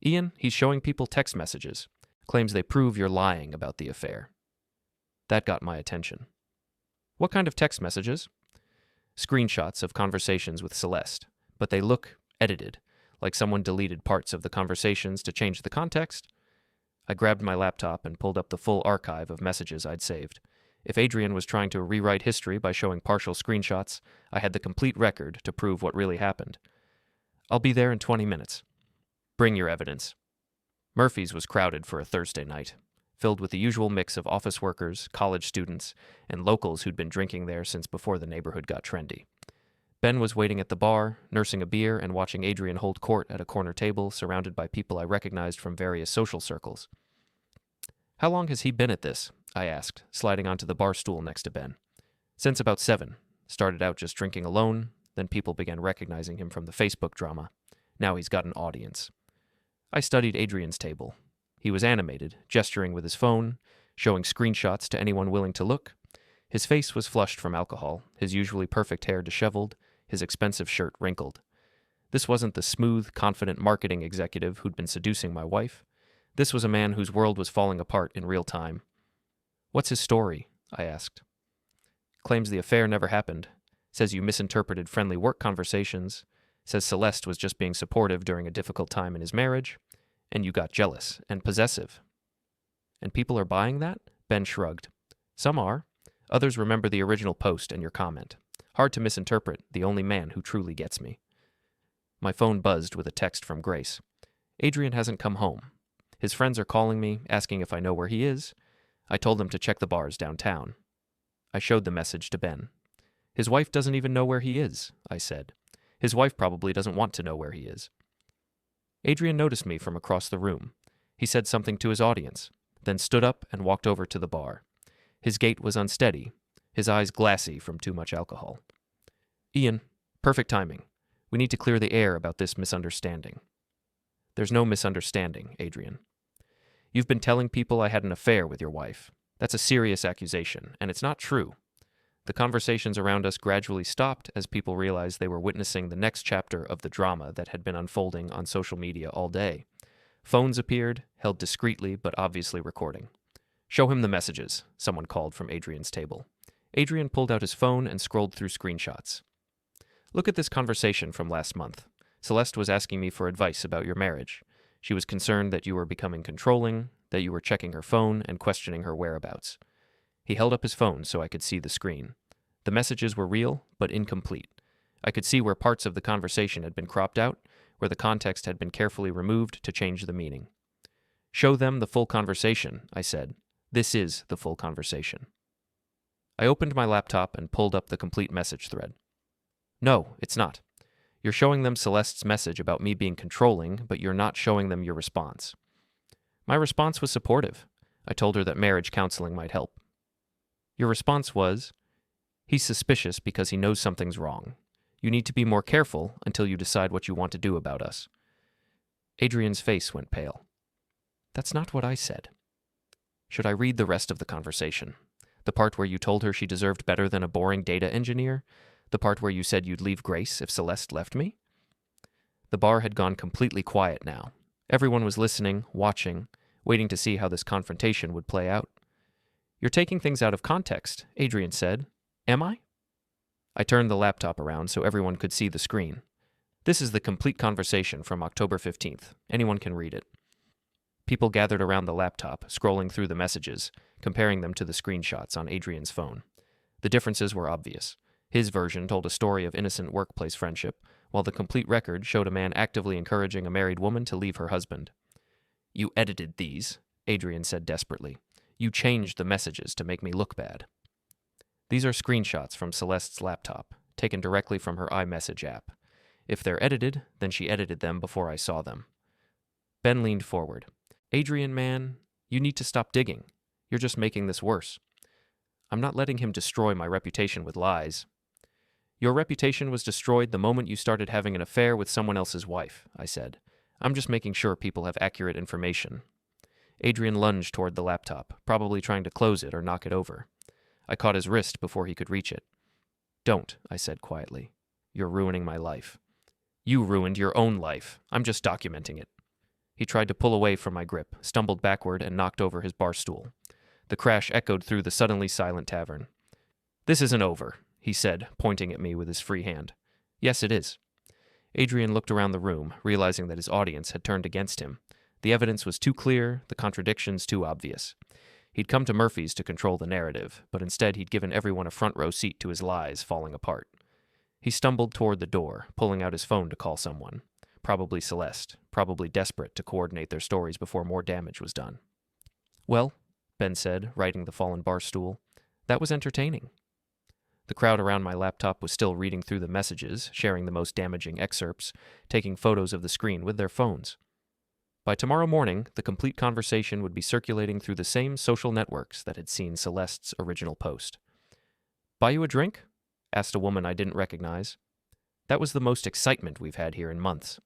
Ian, he's showing people text messages. Claims they prove you're lying about the affair. That got my attention. What kind of text messages? Screenshots of conversations with Celeste, but they look edited, like someone deleted parts of the conversations to change the context. I grabbed my laptop and pulled up the full archive of messages I'd saved. If Adrian was trying to rewrite history by showing partial screenshots, I had the complete record to prove what really happened. I'll be there in 20 minutes. Bring your evidence. Murphy's was crowded for a Thursday night, filled with the usual mix of office workers, college students, and locals who'd been drinking there since before the neighborhood got trendy. Ben was waiting at the bar, nursing a beer and watching Adrian hold court at a corner table surrounded by people I recognized from various social circles. How long has he been at this? I asked, sliding onto the bar stool next to Ben. Since about 7. Started out just drinking alone, then people began recognizing him from the Facebook drama. Now he's got an audience. I studied Adrian's table. He was animated, gesturing with his phone, showing screenshots to anyone willing to look. His face was flushed from alcohol, his usually perfect hair disheveled, his expensive shirt wrinkled. This wasn't the smooth, confident marketing executive who'd been seducing my wife. This was a man whose world was falling apart in real time. What's his story? I asked. Claims the affair never happened. Says you misinterpreted friendly work conversations. Says Celeste was just being supportive during a difficult time in his marriage. And you got jealous and possessive. And people are buying that? Ben shrugged. Some are. Others remember the original post and your comment. Hard to misinterpret, the only man who truly gets me. My phone buzzed with a text from Grace. Adrian hasn't come home. His friends are calling me, asking if I know where he is. I told them to check the bars downtown. I showed the message to Ben. His wife doesn't even know where he is, I said. His wife probably doesn't want to know where he is. Adrian noticed me from across the room. He said something to his audience, then stood up and walked over to the bar. His gait was unsteady, his eyes glassy from too much alcohol. Ian, perfect timing. We need to clear the air about this misunderstanding. There's no misunderstanding, Adrian. You've been telling people I had an affair with your wife. That's a serious accusation, and it's not true. The conversations around us gradually stopped as people realized they were witnessing the next chapter of the drama that had been unfolding on social media all day. Phones appeared, held discreetly but obviously recording. Show him the messages, someone called from Adrian's table. Adrian pulled out his phone and scrolled through screenshots. Look at this conversation from last month. Celeste was asking me for advice about your marriage. She was concerned that you were becoming controlling, that you were checking her phone and questioning her whereabouts. He held up his phone so I could see the screen. The messages were real, but incomplete. I could see where parts of the conversation had been cropped out, where the context had been carefully removed to change the meaning. Show them the full conversation, I said. This is the full conversation. I opened my laptop and pulled up the complete message thread. No, it's not. You're showing them Celeste's message about me being controlling, but you're not showing them your response. My response was supportive. I told her that marriage counseling might help. Your response was, He's suspicious because he knows something's wrong. You need to be more careful until you decide what you want to do about us." Adrian's face went pale. "That's not what I said." "Should I read the rest of the conversation? The part where you told her she deserved better than a boring data engineer? The part where you said you'd leave Grace if Celeste left me?" The bar had gone completely quiet now. Everyone was listening, watching, waiting to see how this confrontation would play out. "You're taking things out of context," Adrian said. "Am I?" I turned the laptop around so everyone could see the screen. This is the complete conversation from October 15th. Anyone can read it. People gathered around the laptop, scrolling through the messages, comparing them to the screenshots on Adrian's phone. The differences were obvious. His version told a story of innocent workplace friendship, while the complete record showed a man actively encouraging a married woman to leave her husband. "You edited these," Adrian said desperately. "You changed the messages to make me look bad." These are screenshots from Celeste's laptop, taken directly from her iMessage app. If they're edited, then she edited them before I saw them. Ben leaned forward. "Adrian, man, you need to stop digging. You're just making this worse." "I'm not letting him destroy my reputation with lies." "Your reputation was destroyed the moment you started having an affair with someone else's wife," I said. "I'm just making sure people have accurate information." Adrian lunged toward the laptop, probably trying to close it or knock it over. I caught his wrist before he could reach it. "Don't," I said quietly. "You're ruining my life." "You ruined your own life. I'm just documenting it." He tried to pull away from my grip, stumbled backward, and knocked over his bar stool. The crash echoed through the suddenly silent tavern. "This isn't over," he said, pointing at me with his free hand. "Yes, it is." Adrian looked around the room, realizing that his audience had turned against him. The evidence was too clear, the contradictions too obvious. He'd come to Murphy's to control the narrative, but instead he'd given everyone a front-row seat to his lies falling apart. He stumbled toward the door, pulling out his phone to call someone. Probably Celeste, probably desperate to coordinate their stories before more damage was done. "Well," Ben said, righting the fallen bar stool, "that was entertaining." The crowd around my laptop was still reading through the messages, sharing the most damaging excerpts, taking photos of the screen with their phones. By tomorrow morning, the complete conversation would be circulating through the same social networks that had seen Celeste's original post. "Buy you a drink?" asked a woman I didn't recognize. "That was the most excitement we've had here in months."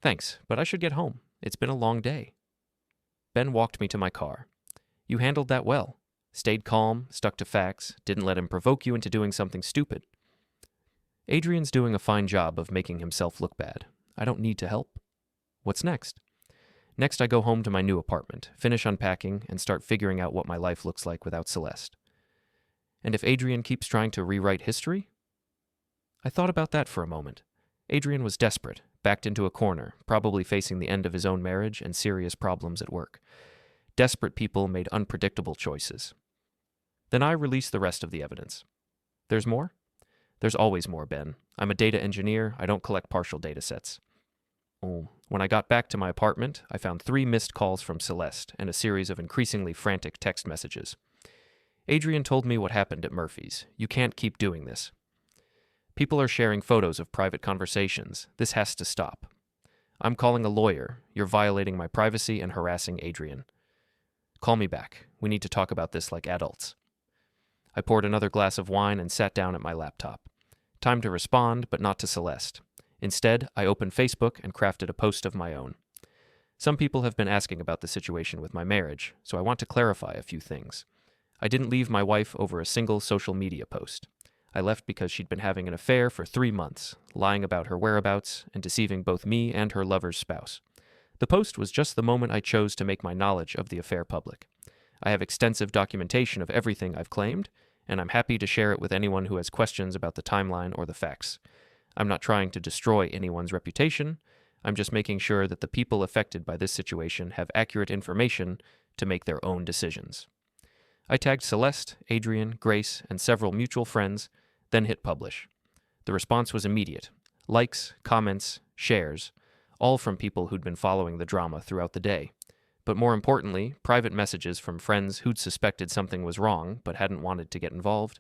"Thanks, but I should get home. It's been a long day." Ben walked me to my car. "You handled that well. Stayed calm, stuck to facts, didn't let him provoke you into doing something stupid." "Adrian's doing a fine job of making himself look bad. I don't need to help." "What's next?" "Next, I go home to my new apartment, finish unpacking, and start figuring out what my life looks like without Celeste." "And if Adrian keeps trying to rewrite history?" I thought about that for a moment. Adrian was desperate, backed into a corner, probably facing the end of his own marriage and serious problems at work. Desperate people made unpredictable choices. Then I released the rest of the evidence. "There's more?" "There's always more, Ben. I'm a data engineer. I don't collect partial data sets." "Oh." When I got back to my apartment, I found 3 missed calls from Celeste and a series of increasingly frantic text messages. "Adrian told me what happened at Murphy's. You can't keep doing this. People are sharing photos of private conversations. This has to stop. I'm calling a lawyer. You're violating my privacy and harassing Adrian. Call me back. We need to talk about this like adults." I poured another glass of wine and sat down at my laptop. Time to respond, but not to Celeste. Instead, I opened Facebook and crafted a post of my own. Some people have been asking about the situation with my marriage, so I want to clarify a few things. I didn't leave my wife over a single social media post. I left because she'd been having an affair for 3 months, lying about her whereabouts and deceiving both me and her lover's spouse. The post was just the moment I chose to make my knowledge of the affair public. I have extensive documentation of everything I've claimed, and I'm happy to share it with anyone who has questions about the timeline or the facts. I'm not trying to destroy anyone's reputation. I'm just making sure that the people affected by this situation have accurate information to make their own decisions. I tagged Celeste, Adrian, Grace, and several mutual friends, then hit publish. The response was immediate. Likes, comments, shares, all from people who'd been following the drama throughout the day. But more importantly, private messages from friends who'd suspected something was wrong but hadn't wanted to get involved.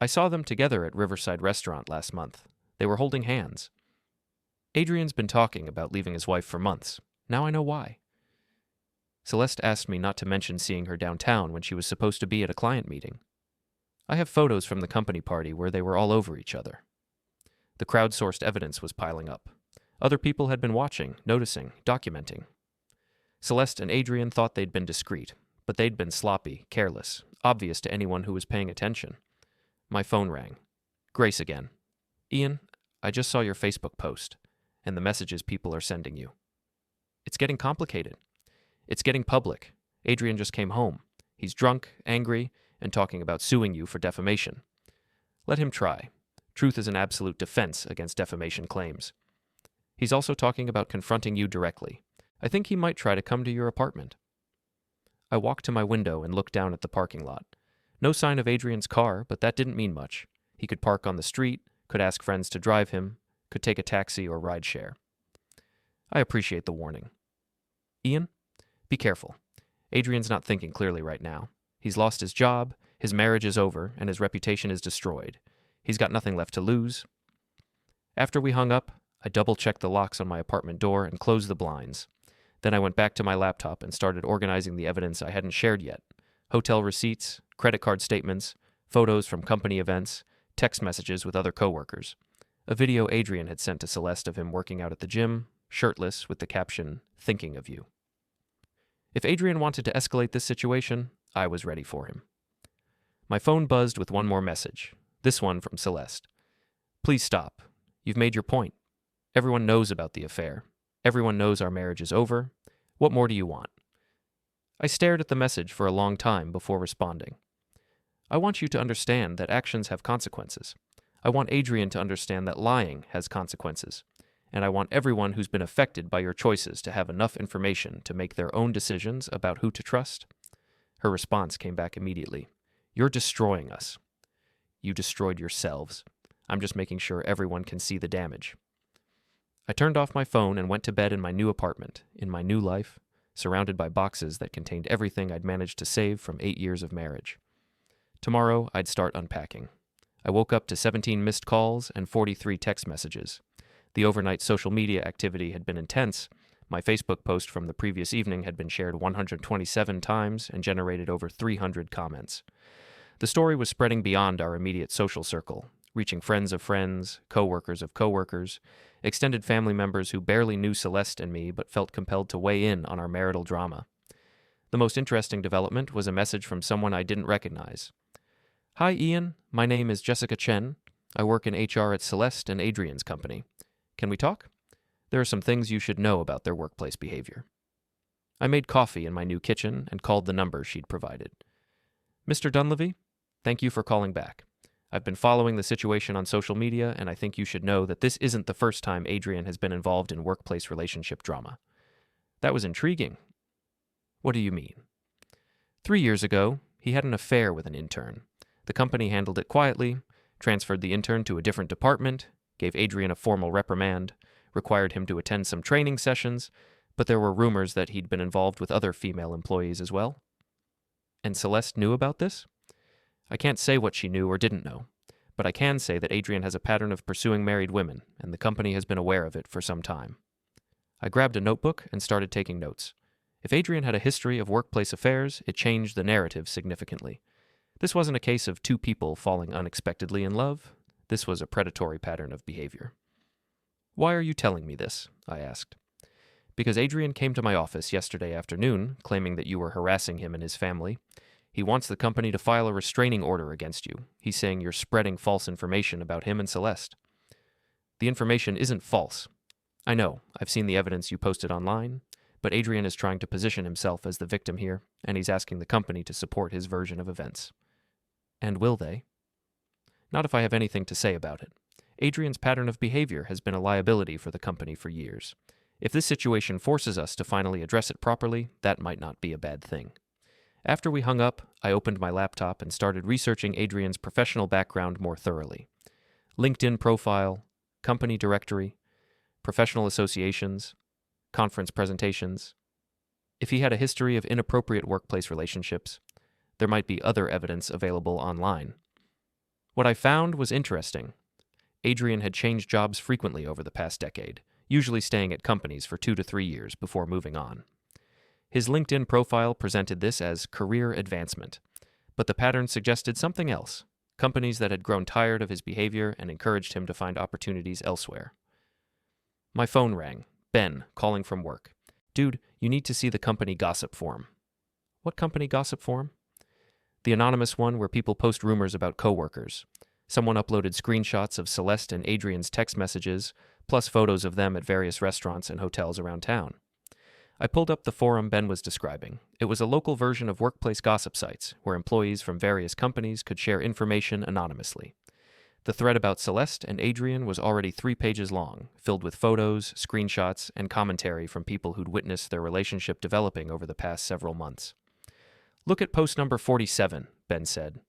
I saw them together at Riverside Restaurant last month. They were holding hands. Adrian's been talking about leaving his wife for months. Now I know why. Celeste asked me not to mention seeing her downtown when she was supposed to be at a client meeting. I have photos from the company party where they were all over each other. The crowdsourced evidence was piling up. Other people had been watching, noticing, documenting. Celeste and Adrian thought they'd been discreet, but they'd been sloppy, careless, obvious to anyone who was paying attention. My phone rang. Grace again. Ian, I just saw your Facebook post, and the messages people are sending you. It's getting complicated. It's getting public. Adrian just came home. He's drunk, angry, and talking about suing you for defamation. Let him try. Truth is an absolute defense against defamation claims. He's also talking about confronting you directly. I think he might try to come to your apartment. I walked to my window and looked down at the parking lot. No sign of Adrian's car, but that didn't mean much. He could park on the street, could ask friends to drive him, could take a taxi or ride share. I appreciate the warning. Ian, be careful. Adrian's not thinking clearly right now. He's lost his job, his marriage is over, and his reputation is destroyed. He's got nothing left to lose. After we hung up, I double-checked the locks on my apartment door and closed the blinds. Then I went back to my laptop and started organizing the evidence I hadn't shared yet. Hotel receipts, credit card statements, photos from company events, text messages with other coworkers. A video Adrian had sent to Celeste of him working out at the gym, shirtless, with the caption, "Thinking of you." If Adrian wanted to escalate this situation, I was ready for him. My phone buzzed with one more message, this one from Celeste. Please stop. You've made your point. Everyone knows about the affair. Everyone knows our marriage is over. What more do you want? I stared at the message for a long time before responding. I want you to understand that actions have consequences. I want Adrian to understand that lying has consequences. And I want everyone who's been affected by your choices to have enough information to make their own decisions about who to trust. Her response came back immediately. You're destroying us. You destroyed yourselves. I'm just making sure everyone can see the damage. I turned off my phone and went to bed in my new apartment, in my new life, surrounded by boxes that contained everything I'd managed to save from 8 years of marriage. Tomorrow, I'd start unpacking. I woke up to 17 missed calls and 43 text messages. The overnight social media activity had been intense. My Facebook post from the previous evening had been shared 127 times and generated over 300 comments. The story was spreading beyond our immediate social circle, reaching friends of friends, coworkers of coworkers, extended family members who barely knew Celeste and me but felt compelled to weigh in on our marital drama. The most interesting development was a message from someone I didn't recognize. Hi, Ian. My name is Jessica Chen. I work in HR at Celeste and Adrian's company. Can we talk? There are some things you should know about their workplace behavior. I made coffee in my new kitchen and called the number she'd provided. Mr. Dunleavy, thank you for calling back. I've been following the situation on social media, and I think you should know that this isn't the first time Adrian has been involved in workplace relationship drama. That was intriguing. What do you mean? 3 years ago, he had an affair with an intern. The company handled it quietly, transferred the intern to a different department, gave Adrian a formal reprimand, required him to attend some training sessions, but there were rumors that he'd been involved with other female employees as well. And Celeste knew about this? I can't say what she knew or didn't know, but I can say that Adrian has a pattern of pursuing married women, and the company has been aware of it for some time. I grabbed a notebook and started taking notes. If Adrian had a history of workplace affairs, it changed the narrative significantly. This wasn't a case of two people falling unexpectedly in love. This was a predatory pattern of behavior. Why are you telling me this? I asked. Because Adrian came to my office yesterday afternoon, claiming that you were harassing him and his family. He wants the company to file a restraining order against you. He's saying you're spreading false information about him and Celeste. The information isn't false. I know, I've seen the evidence you posted online, but Adrian is trying to position himself as the victim here, and he's asking the company to support his version of events. And will they? Not if I have anything to say about it. Adrian's pattern of behavior has been a liability for the company for years. If this situation forces us to finally address it properly, that might not be a bad thing. After we hung up, I opened my laptop and started researching Adrian's professional background more thoroughly. LinkedIn profile, company directory, professional associations, conference presentations. If he had a history of inappropriate workplace relationships, there might be other evidence available online. What I found was interesting. Adrian had changed jobs frequently over the past decade, usually staying at companies for 2 to 3 years before moving on. His LinkedIn profile presented this as career advancement, but the pattern suggested something else, companies that had grown tired of his behavior and encouraged him to find opportunities elsewhere. My phone rang. Ben, calling from work. Dude, you need to see the company gossip forum. What company gossip forum? The anonymous one where people post rumors about coworkers. Someone uploaded screenshots of Celeste and Adrian's text messages, plus photos of them at various restaurants and hotels around town. I pulled up the forum Ben was describing. It was a local version of workplace gossip sites, where employees from various companies could share information anonymously. The thread about Celeste and Adrian was already 3 pages long, filled with photos, screenshots, and commentary from people who'd witnessed their relationship developing over the past several months. Look at post number 47, Ben said.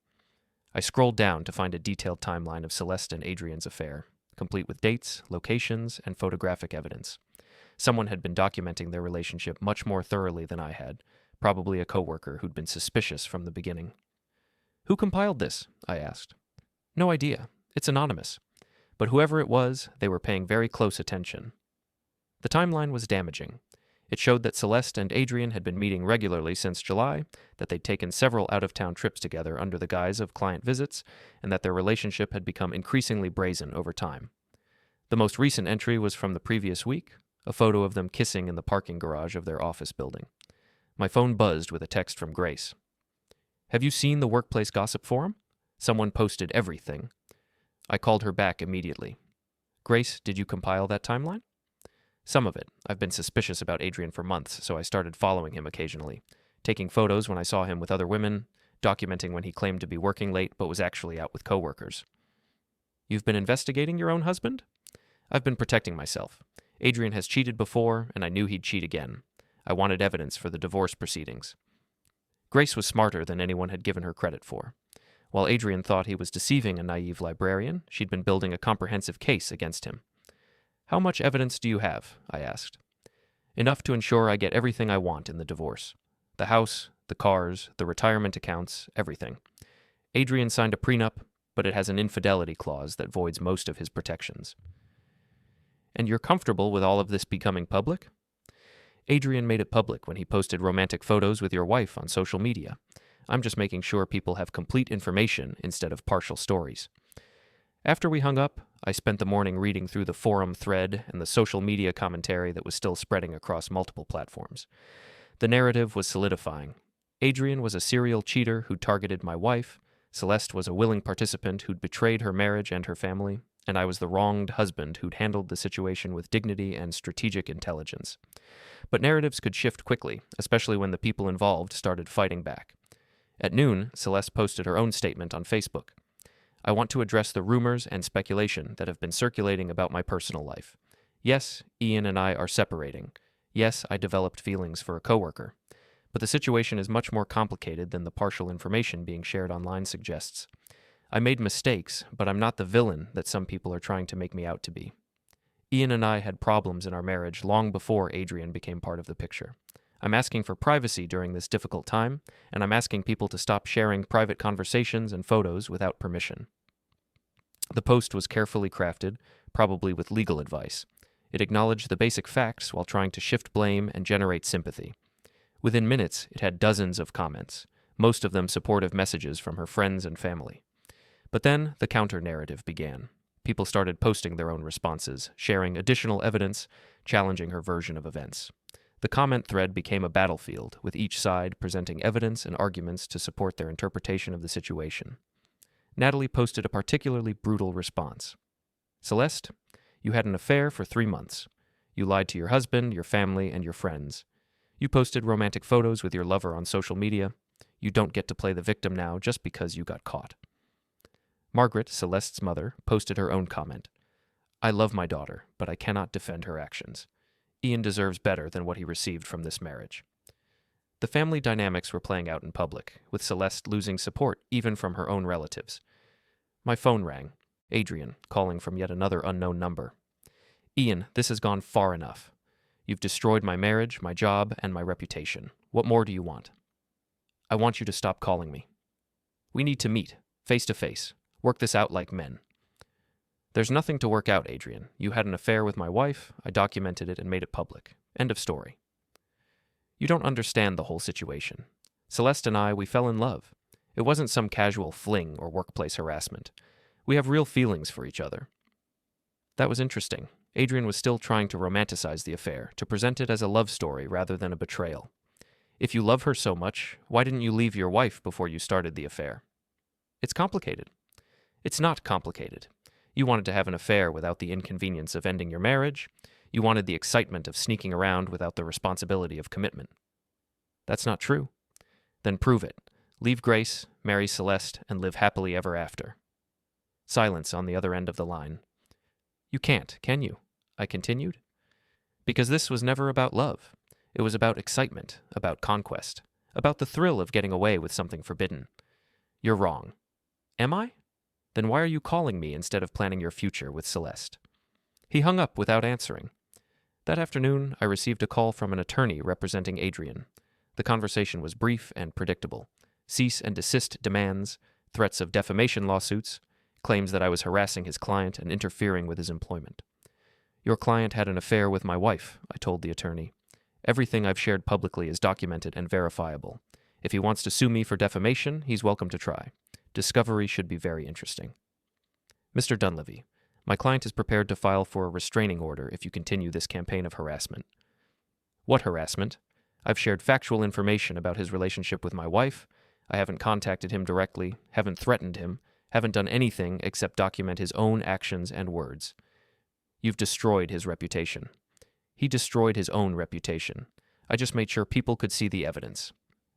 I scrolled down to find a detailed timeline of Celeste and Adrian's affair, complete with dates, locations, and photographic evidence. Someone had been documenting their relationship much more thoroughly than I had, probably a coworker who'd been suspicious from the beginning. Who compiled this? I asked. No idea. It's anonymous. But whoever it was, they were paying very close attention. The timeline was damaging. It showed that Celeste and Adrian had been meeting regularly since July, that they'd taken several out-of-town trips together under the guise of client visits, and that their relationship had become increasingly brazen over time. The most recent entry was from the previous week, a photo of them kissing in the parking garage of their office building. My phone buzzed with a text from Grace. Have you seen the workplace gossip forum? Someone posted everything. I called her back immediately. Grace, did you compile that timeline? Some of it. I've been suspicious about Adrian for months, so I started following him occasionally, taking photos when I saw him with other women, documenting when he claimed to be working late but was actually out with coworkers. You've been investigating your own husband? I've been protecting myself. Adrian has cheated before, and I knew he'd cheat again. I wanted evidence for the divorce proceedings. Grace was smarter than anyone had given her credit for. While Adrian thought he was deceiving a naive librarian, she'd been building a comprehensive case against him. How much evidence do you have? I asked. Enough to ensure I get everything I want in the divorce. The house, the cars, the retirement accounts, everything. Adrian signed a prenup, but it has an infidelity clause that voids most of his protections. And you're comfortable with all of this becoming public? Adrian made it public when he posted romantic photos with your wife on social media. I'm just making sure people have complete information instead of partial stories. After we hung up, I spent the morning reading through the forum thread and the social media commentary that was still spreading across multiple platforms. The narrative was solidifying. Adrian was a serial cheater who targeted my wife, Celeste was a willing participant who'd betrayed her marriage and her family, and I was the wronged husband who'd handled the situation with dignity and strategic intelligence. But narratives could shift quickly, especially when the people involved started fighting back. At noon, Celeste posted her own statement on Facebook. I want to address the rumors and speculation that have been circulating about my personal life. Yes, Ian and I are separating. Yes, I developed feelings for a coworker. But the situation is much more complicated than the partial information being shared online suggests. I made mistakes, but I'm not the villain that some people are trying to make me out to be. Ian and I had problems in our marriage long before Adrian became part of the picture. I'm asking for privacy during this difficult time, and I'm asking people to stop sharing private conversations and photos without permission. The post was carefully crafted, probably with legal advice. It acknowledged the basic facts while trying to shift blame and generate sympathy. Within minutes, it had dozens of comments, most of them supportive messages from her friends and family. But then the counter-narrative began. People started posting their own responses, sharing additional evidence, challenging her version of events. The comment thread became a battlefield, with each side presenting evidence and arguments to support their interpretation of the situation. Natalie posted a particularly brutal response. Celeste, you had an affair for 3 months. You lied to your husband, your family, and your friends. You posted romantic photos with your lover on social media. You don't get to play the victim now just because you got caught. Margaret, Celeste's mother, posted her own comment. I love my daughter, but I cannot defend her actions. Ian deserves better than what he received from this marriage. The family dynamics were playing out in public, with Celeste losing support even from her own relatives. My phone rang. Adrian, calling from yet another unknown number. Ian, this has gone far enough. You've destroyed my marriage, my job, and my reputation. What more do you want? I want you to stop calling me. We need to meet, face to face. Work this out like men. There's nothing to work out, Adrian. You had an affair with my wife, I documented it and made it public. End of story. You don't understand the whole situation. Celeste and I, we fell in love. It wasn't some casual fling or workplace harassment. We have real feelings for each other. That was interesting. Adrian was still trying to romanticize the affair, to present it as a love story rather than a betrayal. If you love her so much, why didn't you leave your wife before you started the affair? It's complicated. It's not complicated. You wanted to have an affair without the inconvenience of ending your marriage. You wanted the excitement of sneaking around without the responsibility of commitment. That's not true. Then prove it. Leave Grace, marry Celeste, and live happily ever after. Silence on the other end of the line. You can't, can you? I continued. Because this was never about love. It was about excitement, about conquest, about the thrill of getting away with something forbidden. You're wrong. Am I? Then why are you calling me instead of planning your future with Celeste? He hung up without answering. That afternoon, I received a call from an attorney representing Adrian. The conversation was brief and predictable. Cease and desist demands, threats of defamation lawsuits, claims that I was harassing his client and interfering with his employment. Your client had an affair with my wife, I told the attorney. Everything I've shared publicly is documented and verifiable. If he wants to sue me for defamation, he's welcome to try. Discovery should be very interesting. Mr. Dunleavy, my client is prepared to file for a restraining order if you continue this campaign of harassment. What harassment? I've shared factual information about his relationship with my wife. I haven't contacted him directly, haven't threatened him, haven't done anything except document his own actions and words. You've destroyed his reputation. He destroyed his own reputation. I just made sure people could see the evidence.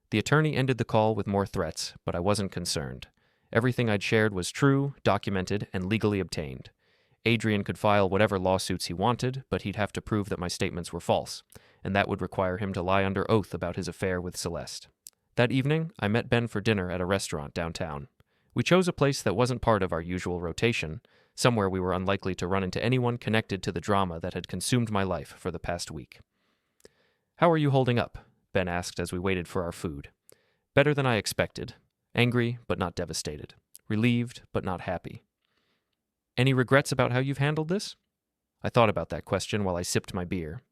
The attorney ended the call with more threats, but I wasn't concerned. Everything I'd shared was true, documented, and legally obtained. Adrian could file whatever lawsuits he wanted, but he'd have to prove that my statements were false, and that would require him to lie under oath about his affair with Celeste. That evening, I met Ben for dinner at a restaurant downtown. We chose a place that wasn't part of our usual rotation, somewhere we were unlikely to run into anyone connected to the drama that had consumed my life for the past week. How are you holding up? Ben asked as we waited for our food. Better than I expected. Angry, but not devastated. Relieved, but not happy. Any regrets about how you've handled this? I thought about that question while I sipped my beer.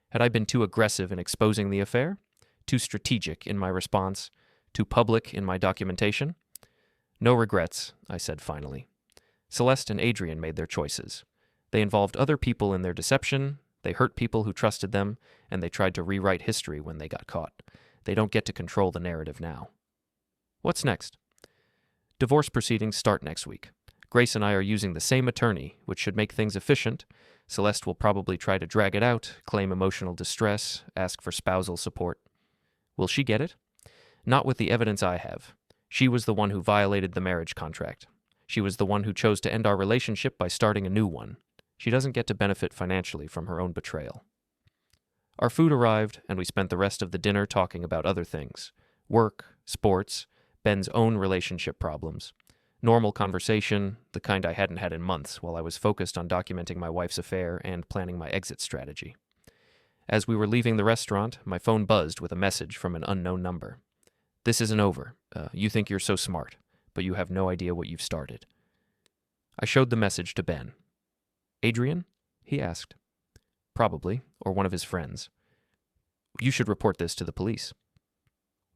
Had I been too aggressive in exposing the affair? Too strategic in my response? Too public in my documentation? No regrets, I said finally. Celeste and Adrian made their choices. They involved other people in their deception, they hurt people who trusted them, and they tried to rewrite history when they got caught. They don't get to control the narrative now. What's next? Divorce proceedings start next week. Grace and I are using the same attorney, which should make things efficient. Celeste will probably try to drag it out, claim emotional distress, ask for spousal support. Will she get it? Not with the evidence I have. She was the one who violated the marriage contract. She was the one who chose to end our relationship by starting a new one. She doesn't get to benefit financially from her own betrayal. Our food arrived, and we spent the rest of the dinner talking about other things. Work, sports, Ben's own relationship problems. Normal conversation, the kind I hadn't had in months while I was focused on documenting my wife's affair and planning my exit strategy. As we were leaving the restaurant, my phone buzzed with a message from an unknown number. This isn't over. You think you're so smart, but you have no idea what you've started. I showed the message to Ben. Adrian? He asked. Probably, or one of his friends. You should report this to the police.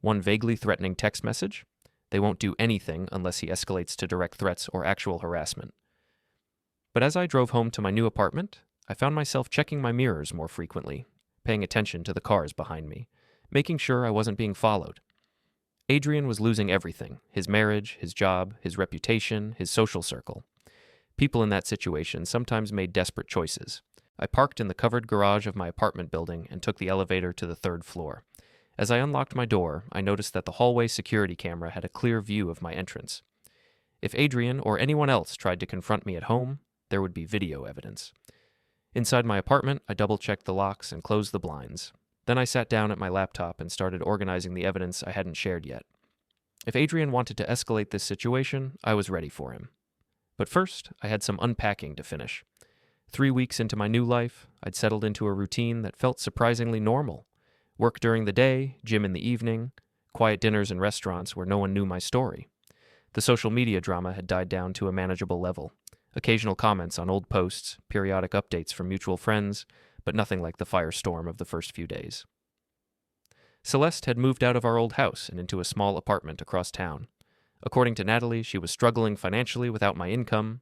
One vaguely threatening text message? They won't do anything unless he escalates to direct threats or actual harassment. But as I drove home to my new apartment, I found myself checking my mirrors more frequently, paying attention to the cars behind me, making sure I wasn't being followed. Adrian was losing everything: his marriage, his job, his reputation, his social circle. People in that situation sometimes made desperate choices. I parked in the covered garage of my apartment building and took the elevator to the 3rd floor. As I unlocked my door, I noticed that the hallway security camera had a clear view of my entrance. If Adrian or anyone else tried to confront me at home, there would be video evidence. Inside my apartment, I double-checked the locks and closed the blinds. Then I sat down at my laptop and started organizing the evidence I hadn't shared yet. If Adrian wanted to escalate this situation, I was ready for him. But first, I had some unpacking to finish. 3 weeks into my new life, I'd settled into a routine that felt surprisingly normal. Work during the day, gym in the evening, quiet dinners in restaurants where no one knew my story. The social media drama had died down to a manageable level. Occasional comments on old posts, periodic updates from mutual friends, but nothing like the firestorm of the first few days. Celeste had moved out of our old house and into a small apartment across town. According to Natalie, she was struggling financially without my income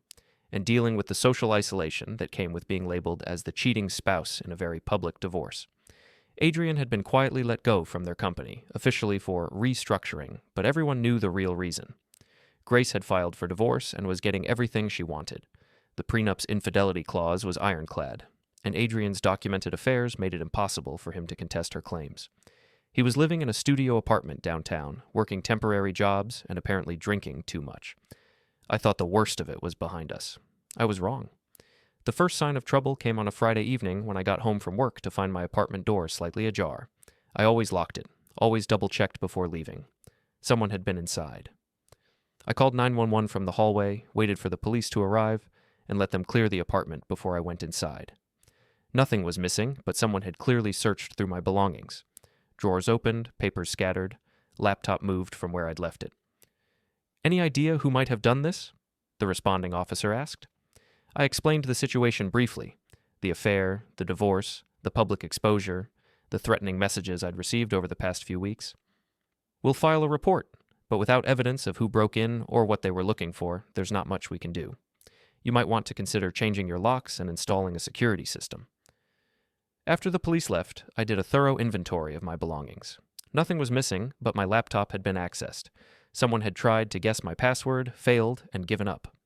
and dealing with the social isolation that came with being labeled as the cheating spouse in a very public divorce. Adrian had been quietly let go from their company, officially for restructuring, but everyone knew the real reason. Grace had filed for divorce and was getting everything she wanted. The prenup's infidelity clause was ironclad, and Adrian's documented affairs made it impossible for him to contest her claims. He was living in a studio apartment downtown, working temporary jobs and apparently drinking too much. I thought the worst of it was behind us. I was wrong. The first sign of trouble came on a Friday evening when I got home from work to find my apartment door slightly ajar. I always locked it, always double-checked before leaving. Someone had been inside. I called 911 from the hallway, waited for the police to arrive, and let them clear the apartment before I went inside. Nothing was missing, but someone had clearly searched through my belongings. Drawers opened, papers scattered, laptop moved from where I'd left it. "Any idea who might have done this?" the responding officer asked. I explained the situation briefly: the affair, the divorce, the public exposure, the threatening messages I'd received over the past few weeks. "We'll file a report, but without evidence of who broke in or what they were looking for, there's not much we can do. You might want to consider changing your locks and installing a security system." After the police left, I did a thorough inventory of my belongings. Nothing was missing, but my laptop had been accessed. Someone had tried to guess my password, failed, and given up.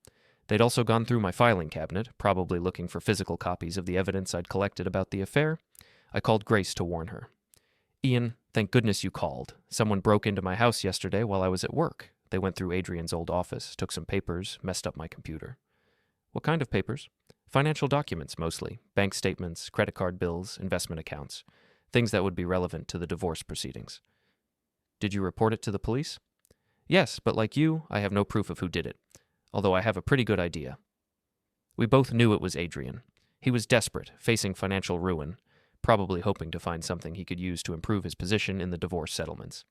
They'd also gone through my filing cabinet, probably looking for physical copies of the evidence I'd collected about the affair. I called Grace to warn her. "Ian, thank goodness you called. Someone broke into my house yesterday while I was at work. They went through Adrian's old office, took some papers, messed up my computer." "What kind of papers?" "Financial documents, mostly. Bank statements, credit card bills, investment accounts. Things that would be relevant to the divorce proceedings." "Did you report it to the police?" "Yes, but like you, I have no proof of who did it. Although I have a pretty good idea." We both knew it was Adrian. He was desperate, facing financial ruin, probably hoping to find something he could use to improve his position in the divorce settlements.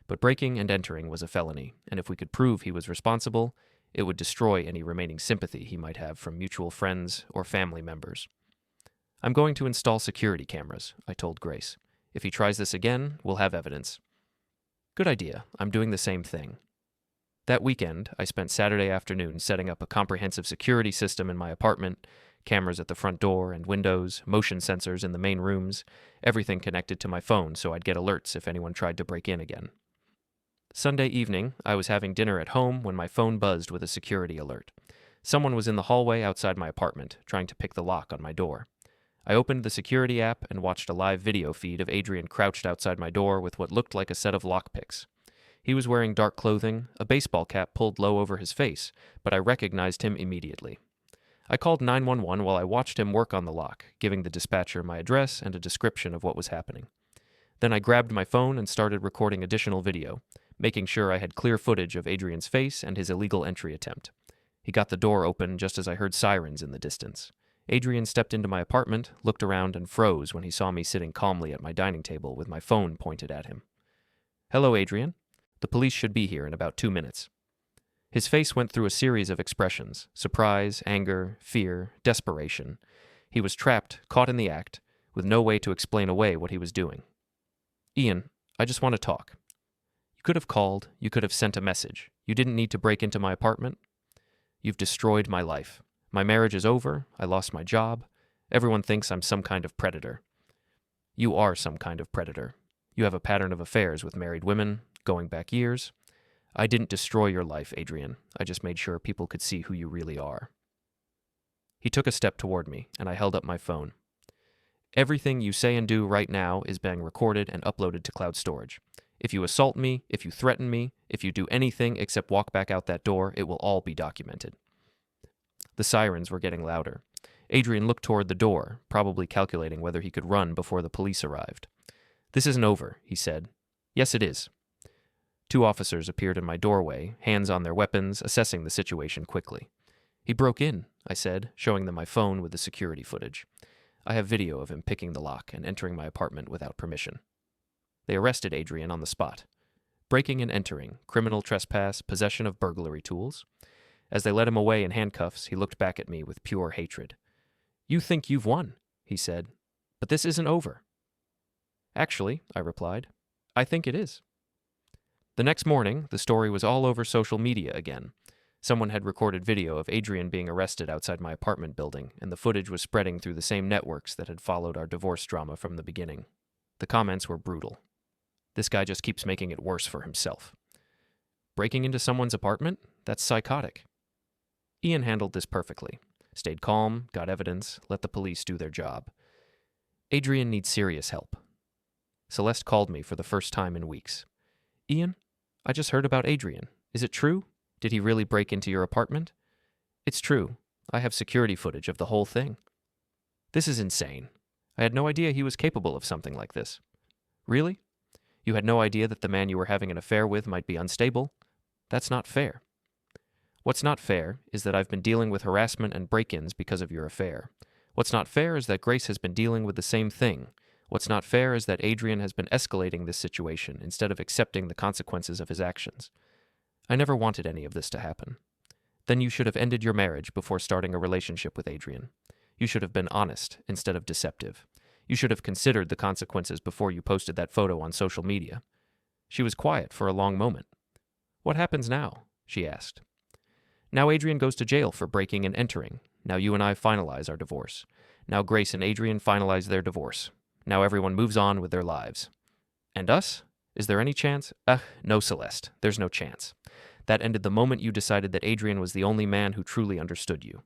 But breaking and entering was a felony, and if we could prove he was responsible, it would destroy any remaining sympathy he might have from mutual friends or family members. "I'm going to install security cameras," I told Grace. "If he tries this again, we'll have evidence." "Good idea. I'm doing the same thing." That weekend, I spent Saturday afternoon setting up a comprehensive security system in my apartment, cameras at the front door and windows, motion sensors in the main rooms, everything connected to my phone so I'd get alerts if anyone tried to break in again. Sunday evening, I was having dinner at home when my phone buzzed with a security alert. Someone was in the hallway outside my apartment, trying to pick the lock on my door. I opened the security app and watched a live video feed of Adrian crouched outside my door with what looked like a set of lockpicks. He was wearing dark clothing, a baseball cap pulled low over his face, but I recognized him immediately. I called 911 while I watched him work on the lock, giving the dispatcher my address and a description of what was happening. Then I grabbed my phone and started recording additional video, making sure I had clear footage of Adrian's face and his illegal entry attempt. He got the door open just as I heard sirens in the distance. Adrian stepped into my apartment, looked around, and froze when he saw me sitting calmly at my dining table with my phone pointed at him. "Hello, Adrian. The police should be here in about 2 minutes." His face went through a series of expressions: surprise, anger, fear, desperation. He was trapped, caught in the act, with no way to explain away what he was doing. "Ian, I just want to talk. You could have called, you could have sent a message. You didn't need to break into my apartment. You've destroyed my life. My marriage is over, I lost my job. Everyone thinks I'm some kind of predator. You are some kind of predator. You have a pattern of affairs with married women, going back years. I didn't destroy your life, Adrian. I just made sure people could see who you really are." He took a step toward me, and I held up my phone. "Everything you say and do right now is being recorded and uploaded to cloud storage. If you assault me, if you threaten me, if you do anything except walk back out that door, it will all be documented." The sirens were getting louder. Adrian looked toward the door, probably calculating whether he could run before the police arrived. "This isn't over," he said. "Yes, it is." 2 officers appeared in my doorway, hands on their weapons, assessing the situation quickly. "He broke in," I said, showing them my phone with the security footage. I have video of him picking the lock and entering my apartment without permission. They arrested Adrian on the spot. Breaking and entering, criminal trespass, possession of burglary tools. As they led him away in handcuffs, he looked back at me with pure hatred. "You think you've won," he said, "but this isn't over." "Actually," I replied, "I think it is." The next morning, the story was all over social media again. Someone had recorded video of Adrian being arrested outside my apartment building, and the footage was spreading through the same networks that had followed our divorce drama from the beginning. The comments were brutal. This guy just keeps making it worse for himself. Breaking into someone's apartment? That's psychotic. Ian handled this perfectly. Stayed calm, got evidence, let the police do their job. Adrian needs serious help. Celeste called me for the first time in weeks. Ian, I just heard about Adrian. Is it true? Did he really break into your apartment? It's true. I have security footage of the whole thing. This is insane. I had no idea he was capable of something like this. Really? You had no idea that the man you were having an affair with might be unstable? That's not fair. What's not fair is that I've been dealing with harassment and break-ins because of your affair. What's not fair is that Grace has been dealing with the same thing. What's not fair is that Adrian has been escalating this situation instead of accepting the consequences of his actions. I never wanted any of this to happen. Then you should have ended your marriage before starting a relationship with Adrian. You should have been honest instead of deceptive. You should have considered the consequences before you posted that photo on social media. She was quiet for a long moment. What happens now? She asked. Now Adrian goes to jail for breaking and entering. Now you and I finalize our divorce. Now Grace and Adrian finalize their divorce. Now everyone moves on with their lives. And us? Is there any chance? No, Celeste. There's no chance. That ended the moment you decided that Adrian was the only man who truly understood you.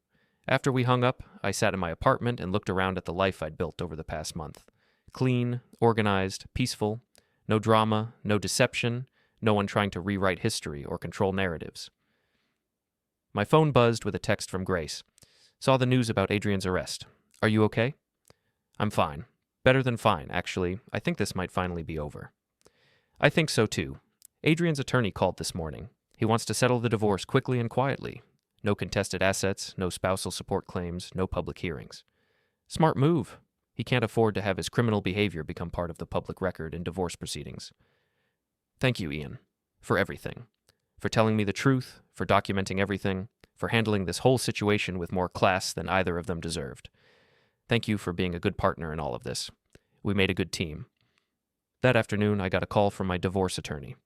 After we hung up, I sat in my apartment and looked around at the life I'd built over the past month. Clean, organized, peaceful. No drama, no deception, no one trying to rewrite history or control narratives. My phone buzzed with a text from Grace. Saw the news about Adrian's arrest. Are you okay? I'm fine. Better than fine, actually. I think this might finally be over. I think so too. Adrian's attorney called this morning. He wants to settle the divorce quickly and quietly. No contested assets, no spousal support claims, no public hearings. Smart move. He can't afford to have his criminal behavior become part of the public record in divorce proceedings. Thank you, Ian, for everything. For telling me the truth, for documenting everything, for handling this whole situation with more class than either of them deserved. Thank you for being a good partner in all of this. We made a good team. That afternoon, I got a call from my divorce attorney.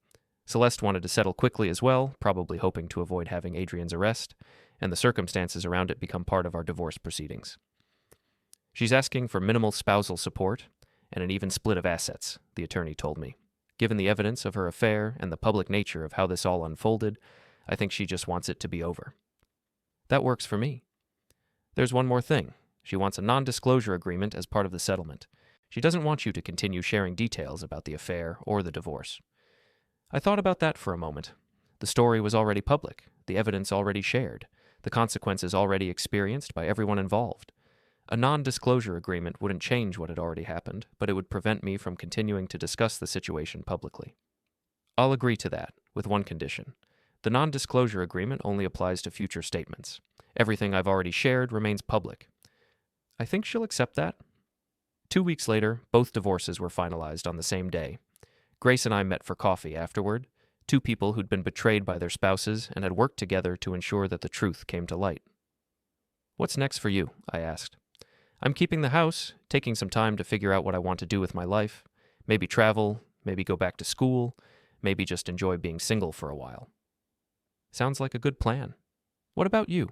Celeste wanted to settle quickly as well, probably hoping to avoid having Adrian's arrest, and the circumstances around it become part of our divorce proceedings. She's asking for minimal spousal support and an even split of assets, the attorney told me. Given the evidence of her affair and the public nature of how this all unfolded, I think she just wants it to be over. That works for me. There's one more thing. She wants a non-disclosure agreement as part of the settlement. She doesn't want you to continue sharing details about the affair or the divorce. I thought about that for a moment. The story was already public, the evidence already shared, the consequences already experienced by everyone involved. A non-disclosure agreement wouldn't change what had already happened, but it would prevent me from continuing to discuss the situation publicly. I'll agree to that, with one condition. The non-disclosure agreement only applies to future statements. Everything I've already shared remains public. I think she'll accept that. 2 weeks later, both divorces were finalized on the same day. Grace and I met for coffee afterward, two people who'd been betrayed by their spouses and had worked together to ensure that the truth came to light. What's next for you? I asked. I'm keeping the house, taking some time to figure out what I want to do with my life. Maybe travel, maybe go back to school, maybe just enjoy being single for a while. Sounds like a good plan. What about you?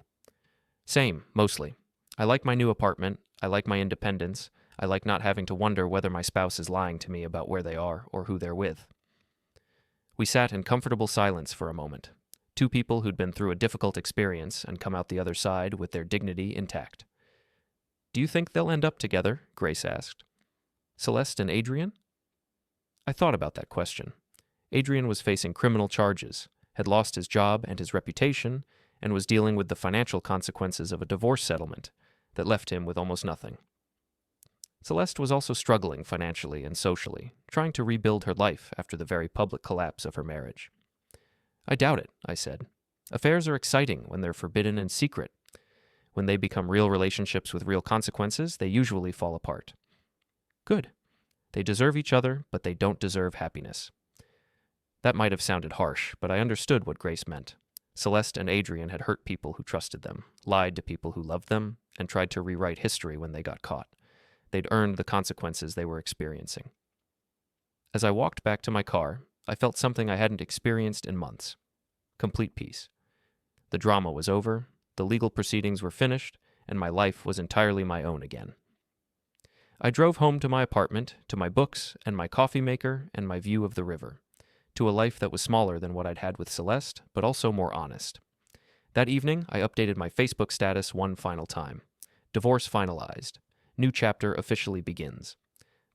Same, mostly. I like my new apartment, I like my independence, I like not having to wonder whether my spouse is lying to me about where they are or who they're with. We sat in comfortable silence for a moment, two people who'd been through a difficult experience and come out the other side with their dignity intact. Do you think they'll end up together? Grace asked. Celeste and Adrian? I thought about that question. Adrian was facing criminal charges, had lost his job and his reputation, and was dealing with the financial consequences of a divorce settlement that left him with almost nothing. Celeste was also struggling financially and socially, trying to rebuild her life after the very public collapse of her marriage. I doubt it, I said. Affairs are exciting when they're forbidden and secret. When they become real relationships with real consequences, they usually fall apart. Good. They deserve each other, but they don't deserve happiness. That might have sounded harsh, but I understood what Grace meant. Celeste and Adrian had hurt people who trusted them, lied to people who loved them, and tried to rewrite history when they got caught. They'd earned the consequences they were experiencing. As I walked back to my car, I felt something I hadn't experienced in months. Complete peace. The drama was over, the legal proceedings were finished, and my life was entirely my own again. I drove home to my apartment, to my books, and my coffee maker, and my view of the river, to a life that was smaller than what I'd had with Celeste, but also more honest. That evening, I updated my Facebook status one final time. Divorce finalized. New chapter officially begins.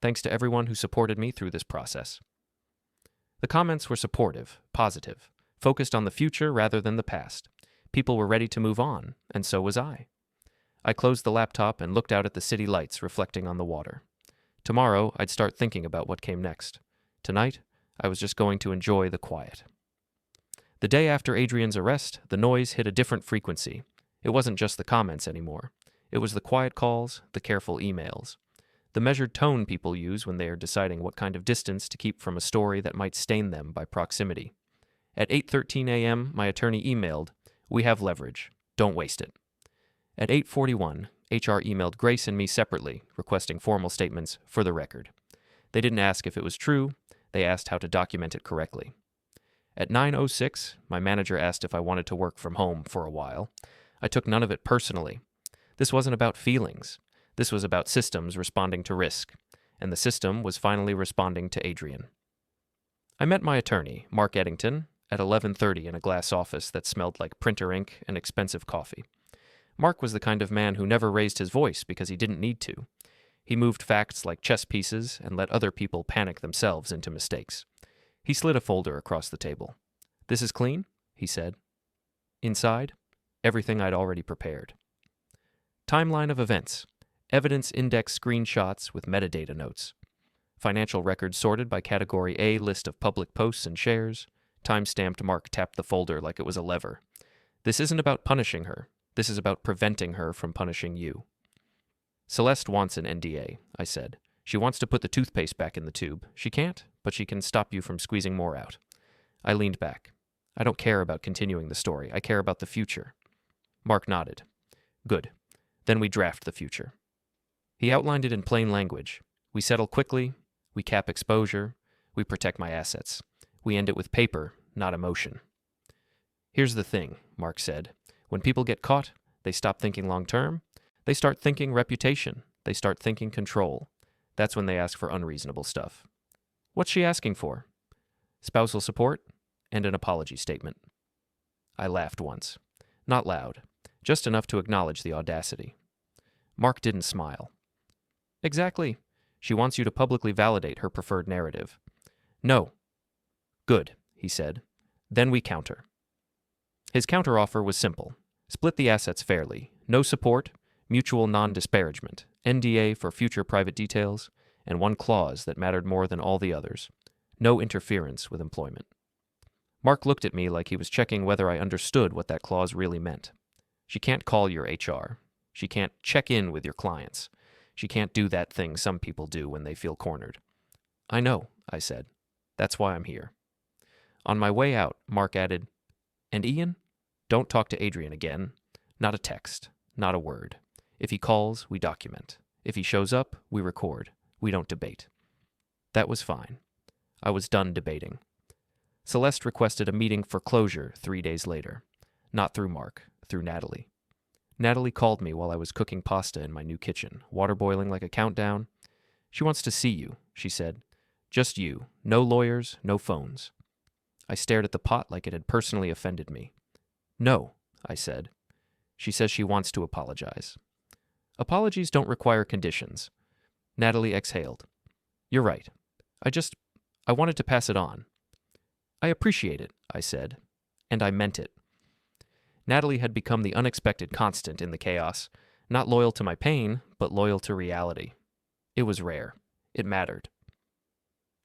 Thanks to everyone who supported me through this process. The comments were supportive, positive, focused on the future rather than the past. People were ready to move on, and so was I. I closed the laptop and looked out at the city lights reflecting on the water. Tomorrow, I'd start thinking about what came next. Tonight, I was just going to enjoy the quiet. The day after Adrian's arrest, the noise hit a different frequency. It wasn't just the comments anymore. It was the quiet calls, the careful emails, the measured tone people use when they are deciding what kind of distance to keep from a story that might stain them by proximity. At 8:13 a.m., my attorney emailed, "We have leverage. Don't waste it." At 8:41, HR emailed Grace and me separately, requesting formal statements for the record. They didn't ask if it was true, they asked how to document it correctly. At 9:06, my manager asked if I wanted to work from home for a while. I took none of it personally. This wasn't about feelings. This was about systems responding to risk, and the system was finally responding to Adrian. I met my attorney, Mark Eddington, at 11:30 in a glass office that smelled like printer ink and expensive coffee. Mark was the kind of man who never raised his voice because he didn't need to. He moved facts like chess pieces and let other people panic themselves into mistakes. He slid a folder across the table. "This is clean?" he said. Inside, everything I'd already prepared. Timeline of events. Evidence index screenshots with metadata notes. Financial records sorted by category A list of public posts and shares. Time-stamped. Mark tapped the folder like it was a lever. "This isn't about punishing her. This is about preventing her from punishing you." "Celeste wants an NDA," I said. "She wants to put the toothpaste back in the tube. She can't, but she can stop you from squeezing more out." I leaned back. "I don't care about continuing the story. I care about the future." Mark nodded. "Good. Then we draft the future." He outlined it in plain language. We settle quickly. We cap exposure. We protect my assets. We end it with paper, not emotion. "Here's the thing," Mark said. "When people get caught, they stop thinking long-term. They start thinking reputation. They start thinking control. That's when they ask for unreasonable stuff." "What's she asking for?" "Spousal support and an apology statement." I laughed once. Not loud, just enough to acknowledge the audacity. Mark didn't smile. "Exactly. She wants you to publicly validate her preferred narrative." "No." "Good," he said. "Then we counter." His counteroffer was simple. Split the assets fairly. No support, mutual non-disparagement, NDA for future private details, and one clause that mattered more than all the others. No interference with employment. Mark looked at me like he was checking whether I understood what that clause really meant. She can't call your HR. She can't check in with your clients. She can't do that thing some people do when they feel cornered. "I know," I said. "That's why I'm here." On my way out, Mark added, "And Ian, don't talk to Adrian again. Not a text, not a word. If he calls, we document. If he shows up, we record. We don't debate." That was fine. I was done debating. Celeste requested a meeting for closure 3 days later. Not through Mark, through Natalie. Natalie called me while I was cooking pasta in my new kitchen, water boiling like a countdown. "She wants to see you," she said. "Just you. No lawyers, no phones." I stared at the pot like it had personally offended me. "No," I said. "She says she wants to apologize." "Apologies don't require conditions." Natalie exhaled. "You're right. I wanted to pass it on." "I appreciate it," I said. And I meant it. Natalie had become the unexpected constant in the chaos, not loyal to my pain, but loyal to reality. It was rare. It mattered.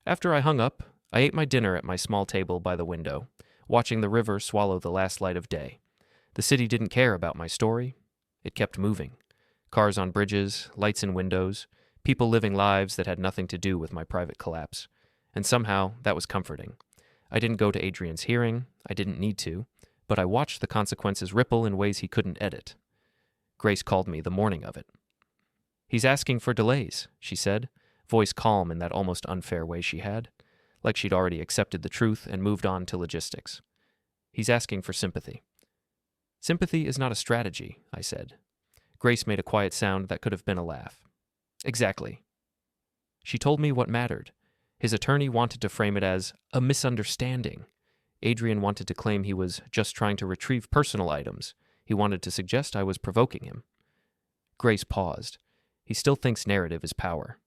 After I hung up, I ate my dinner at my small table by the window, watching the river swallow the last light of day. The city didn't care about my story. It kept moving. Cars on bridges, lights in windows, people living lives that had nothing to do with my private collapse. And somehow, that was comforting. I didn't go to Adrian's hearing. I didn't need to. But I watched the consequences ripple in ways he couldn't edit. Grace called me the morning of it. "He's asking for delays," she said, voice calm in that almost unfair way she had. like she'd already accepted the truth and moved on to logistics. He's asking for sympathy. Sympathy is not a strategy, I said. Grace made a quiet sound that could have been a laugh. Exactly. She told me what mattered. His attorney wanted to frame it as a misunderstanding. Adrian wanted to claim he was just trying to retrieve personal items. He wanted to suggest I was provoking him. Grace paused. He still thinks narrative is power.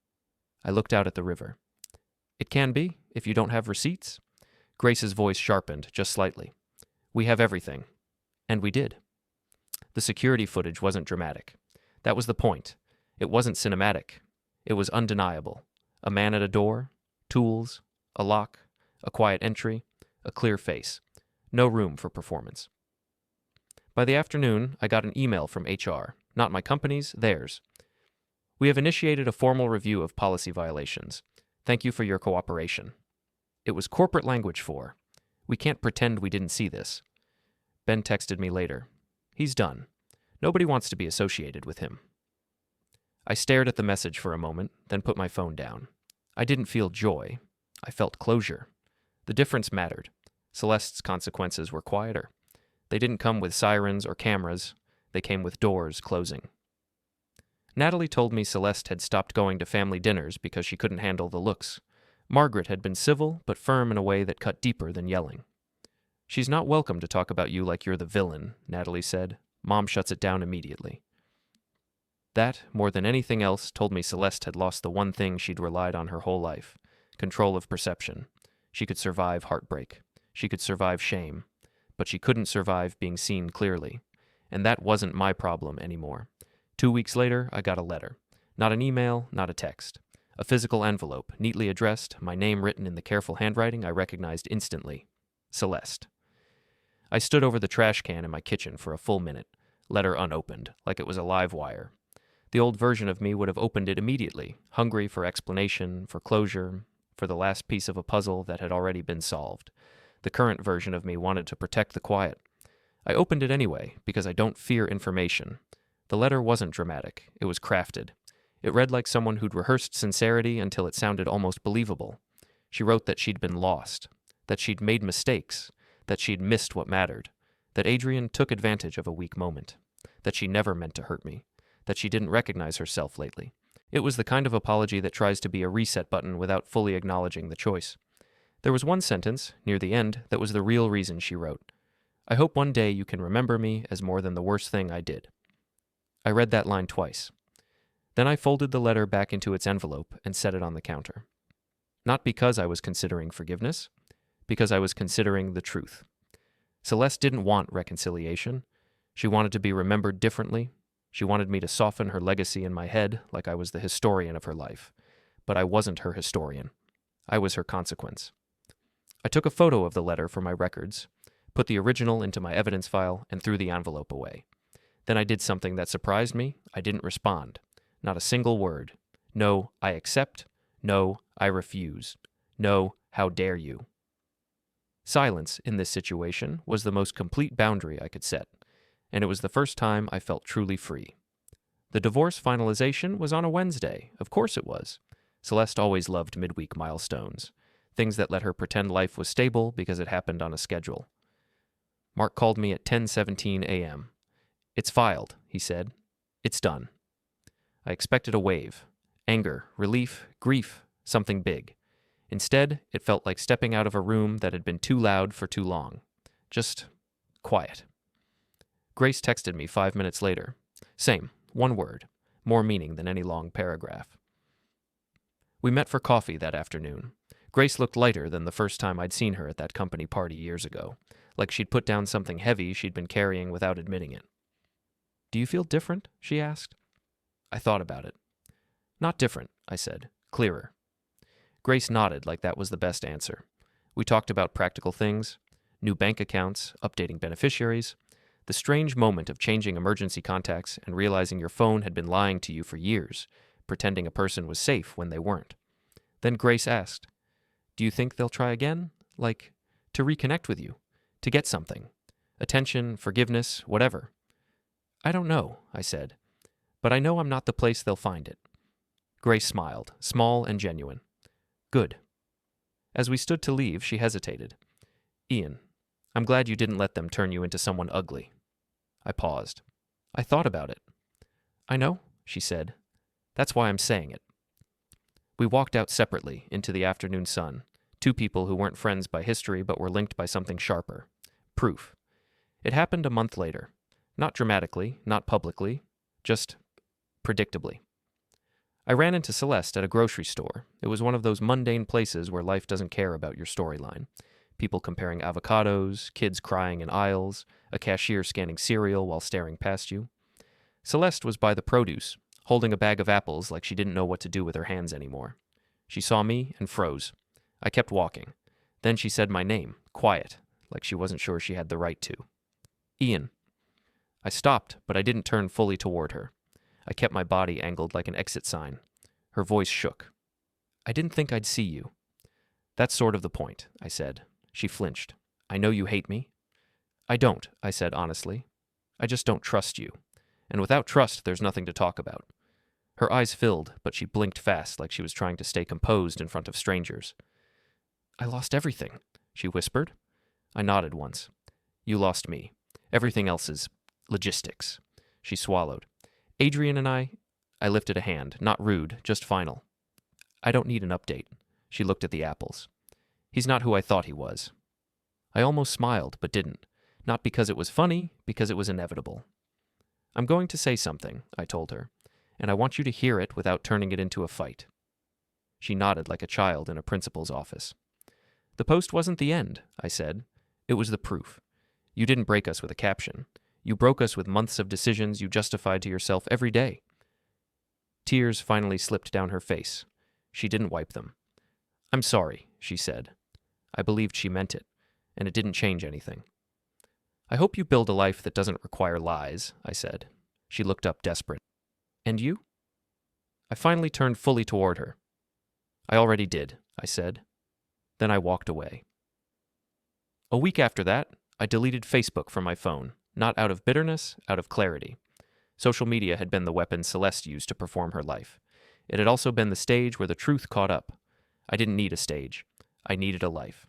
I looked out at the river. It can be, if you don't have receipts. Grace's voice sharpened just slightly. We have everything. And we did. The security footage wasn't dramatic. That was the point. It wasn't cinematic. It was undeniable. A man at a door, tools, a lock, a quiet entry, a clear face. No room for performance. By the afternoon, I got an email from HR. Not my company's, theirs. We have initiated a formal review of policy violations. Thank you for your cooperation. It was corporate language for, we can't pretend we didn't see this. Ben texted me later. He's done. Nobody wants to be associated with him. I stared at the message for a moment, then put my phone down. I didn't feel joy. I felt closure. The difference mattered. Celeste's consequences were quieter. They didn't come with sirens or cameras. They came with doors closing. Natalie told me Celeste had stopped going to family dinners because she couldn't handle the looks. Margaret had been civil, but firm in a way that cut deeper than yelling. She's not welcome to talk about you like you're the villain, Natalie said. Mom shuts it down immediately. That, more than anything else, told me Celeste had lost the one thing she'd relied on her whole life, control of perception. She could survive heartbreak. She could survive shame. But she couldn't survive being seen clearly. And that wasn't my problem anymore. 2 weeks later, I got a letter. Not an email, not a text. A physical envelope, neatly addressed, my name written in the careful handwriting I recognized instantly. Celeste. I stood over the trash can in my kitchen for a full minute, letter unopened, like it was a live wire. The old version of me would have opened it immediately, hungry for explanation, for closure, for the last piece of a puzzle that had already been solved. The current version of me wanted to protect the quiet. I opened it anyway, because I don't fear information. The letter wasn't dramatic. It was crafted. It read like someone who'd rehearsed sincerity until it sounded almost believable. She wrote that she'd been lost, that she'd made mistakes, that she'd missed what mattered, that Adrian took advantage of a weak moment, that she never meant to hurt me, that she didn't recognize herself lately. It was the kind of apology that tries to be a reset button without fully acknowledging the choice. There was one sentence, near the end, that was the real reason she wrote. I hope one day you can remember me as more than the worst thing I did. I read that line twice. Then I folded the letter back into its envelope and set it on the counter. Not because I was considering forgiveness, because I was considering the truth. Celeste didn't want reconciliation. She wanted to be remembered differently. She wanted me to soften her legacy in my head like I was the historian of her life. But I wasn't her historian. I was her consequence. I took a photo of the letter for my records, put the original into my evidence file, and threw the envelope away. Then I did something that surprised me. I didn't respond. Not a single word. No, I accept. No, I refuse. No, how dare you. Silence in this situation was the most complete boundary I could set, and it was the first time I felt truly free. The divorce finalization was on a Wednesday. Of course it was. Celeste always loved midweek milestones, things that let her pretend life was stable because it happened on a schedule. Mark called me at 10:17 a.m. It's filed, he said. It's done. I expected a wave. Anger, relief, grief, something big. Instead, it felt like stepping out of a room that had been too loud for too long. Just quiet. Grace texted me 5 minutes later. Same, one word, more meaning than any long paragraph. We met for coffee that afternoon. Grace looked lighter than the first time I'd seen her at that company party years ago, like she'd put down something heavy she'd been carrying without admitting it. Do you feel different? She asked. I thought about it. Not different, I said. Clearer. Grace nodded like that was the best answer. We talked about practical things, new bank accounts, updating beneficiaries, the strange moment of changing emergency contacts and realizing your phone had been lying to you for years, pretending a person was safe when they weren't. Then Grace asked, do you think they'll try again? Like, to reconnect with you? To get something? Attention, forgiveness, whatever? I don't know, I said. But I know I'm not the place they'll find it. Grace smiled, small and genuine. Good. As we stood to leave, she hesitated. Ian, I'm glad you didn't let them turn you into someone ugly. I paused. I thought about it. I know, she said. That's why I'm saying it. We walked out separately into the afternoon sun, two people who weren't friends by history but were linked by something sharper. Proof. It happened a month later. Not dramatically, not publicly, just predictably. I ran into Celeste at a grocery store. It was one of those mundane places where life doesn't care about your storyline. People comparing avocados, kids crying in aisles, a cashier scanning cereal while staring past you. Celeste was by the produce, holding a bag of apples like she didn't know what to do with her hands anymore. She saw me and froze. I kept walking. Then she said my name, quiet, like she wasn't sure she had the right to. Ian. I stopped, but I didn't turn fully toward her. I kept my body angled like an exit sign. Her voice shook. I didn't think I'd see you. That's sort of the point, I said. She flinched. I know you hate me. I don't, I said honestly. I just don't trust you. And without trust, there's nothing to talk about. Her eyes filled, but she blinked fast like she was trying to stay composed in front of strangers. I lost everything, she whispered. I nodded once. You lost me. Everything else is logistics. She swallowed. Adrian and I lifted a hand, not rude, just final. I don't need an update. She looked at the apples. He's not who I thought he was. I almost smiled, but didn't. Not because it was funny, because it was inevitable. I'm going to say something, I told her, and I want you to hear it without turning it into a fight. She nodded like a child in a principal's office. The post wasn't the end, I said. It was the proof. You didn't break us with a caption. You broke us with months of decisions you justified to yourself every day. Tears finally slipped down her face. She didn't wipe them. I'm sorry, she said. I believed she meant it, and it didn't change anything. I hope you build a life that doesn't require lies, I said. She looked up desperate. And you? I finally turned fully toward her. I already did, I said. Then I walked away. A week after that, I deleted Facebook from my phone, not out of bitterness, out of clarity. Social media had been the weapon Celeste used to perform her life. It had also been the stage where the truth caught up. I didn't need a stage. I needed a life.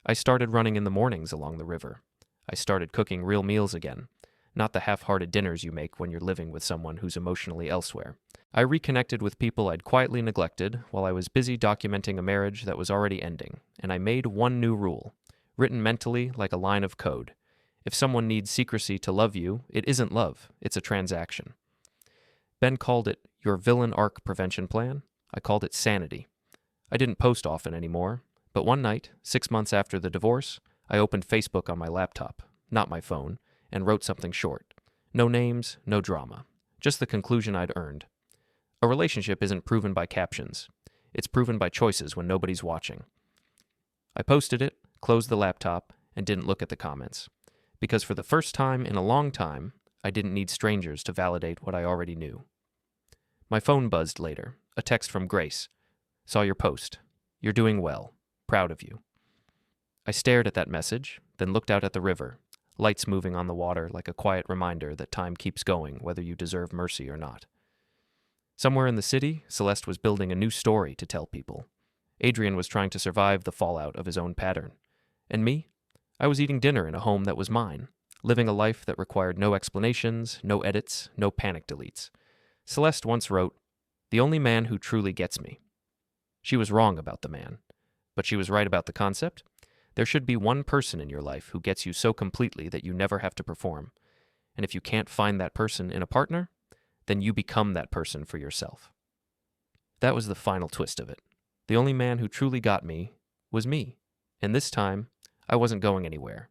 I started running in the mornings along the river. I started cooking real meals again, not the half-hearted dinners you make when you're living with someone who's emotionally elsewhere. I reconnected with people I'd quietly neglected while I was busy documenting a marriage that was already ending, and I made one new rule, written mentally like a line of code. If someone needs secrecy to love you, it isn't love, it's a transaction. Ben called it your villain arc prevention plan. I called it sanity. I didn't post often anymore, but one night, 6 months after the divorce, I opened Facebook on my laptop, not my phone, and wrote something short. No names, no drama. Just the conclusion I'd earned. A relationship isn't proven by captions. It's proven by choices when nobody's watching. I posted it, closed the laptop, and didn't look at the comments. Because for the first time in a long time, I didn't need strangers to validate what I already knew. My phone buzzed later, a text from Grace. Saw your post. You're doing well. Proud of you. I stared at that message, then looked out at the river, lights moving on the water like a quiet reminder that time keeps going whether you deserve mercy or not. Somewhere in the city, Celeste was building a new story to tell people. Adrian was trying to survive the fallout of his own pattern. And me? I was eating dinner in a home that was mine, living a life that required no explanations, no edits, no panic deletes. Celeste once wrote, "The only man who truly gets me." She was wrong about the man, but she was right about the concept. There should be one person in your life who gets you so completely that you never have to perform. And if you can't find that person in a partner, then you become that person for yourself. That was the final twist of it. The only man who truly got me was me. And this time, I wasn't going anywhere.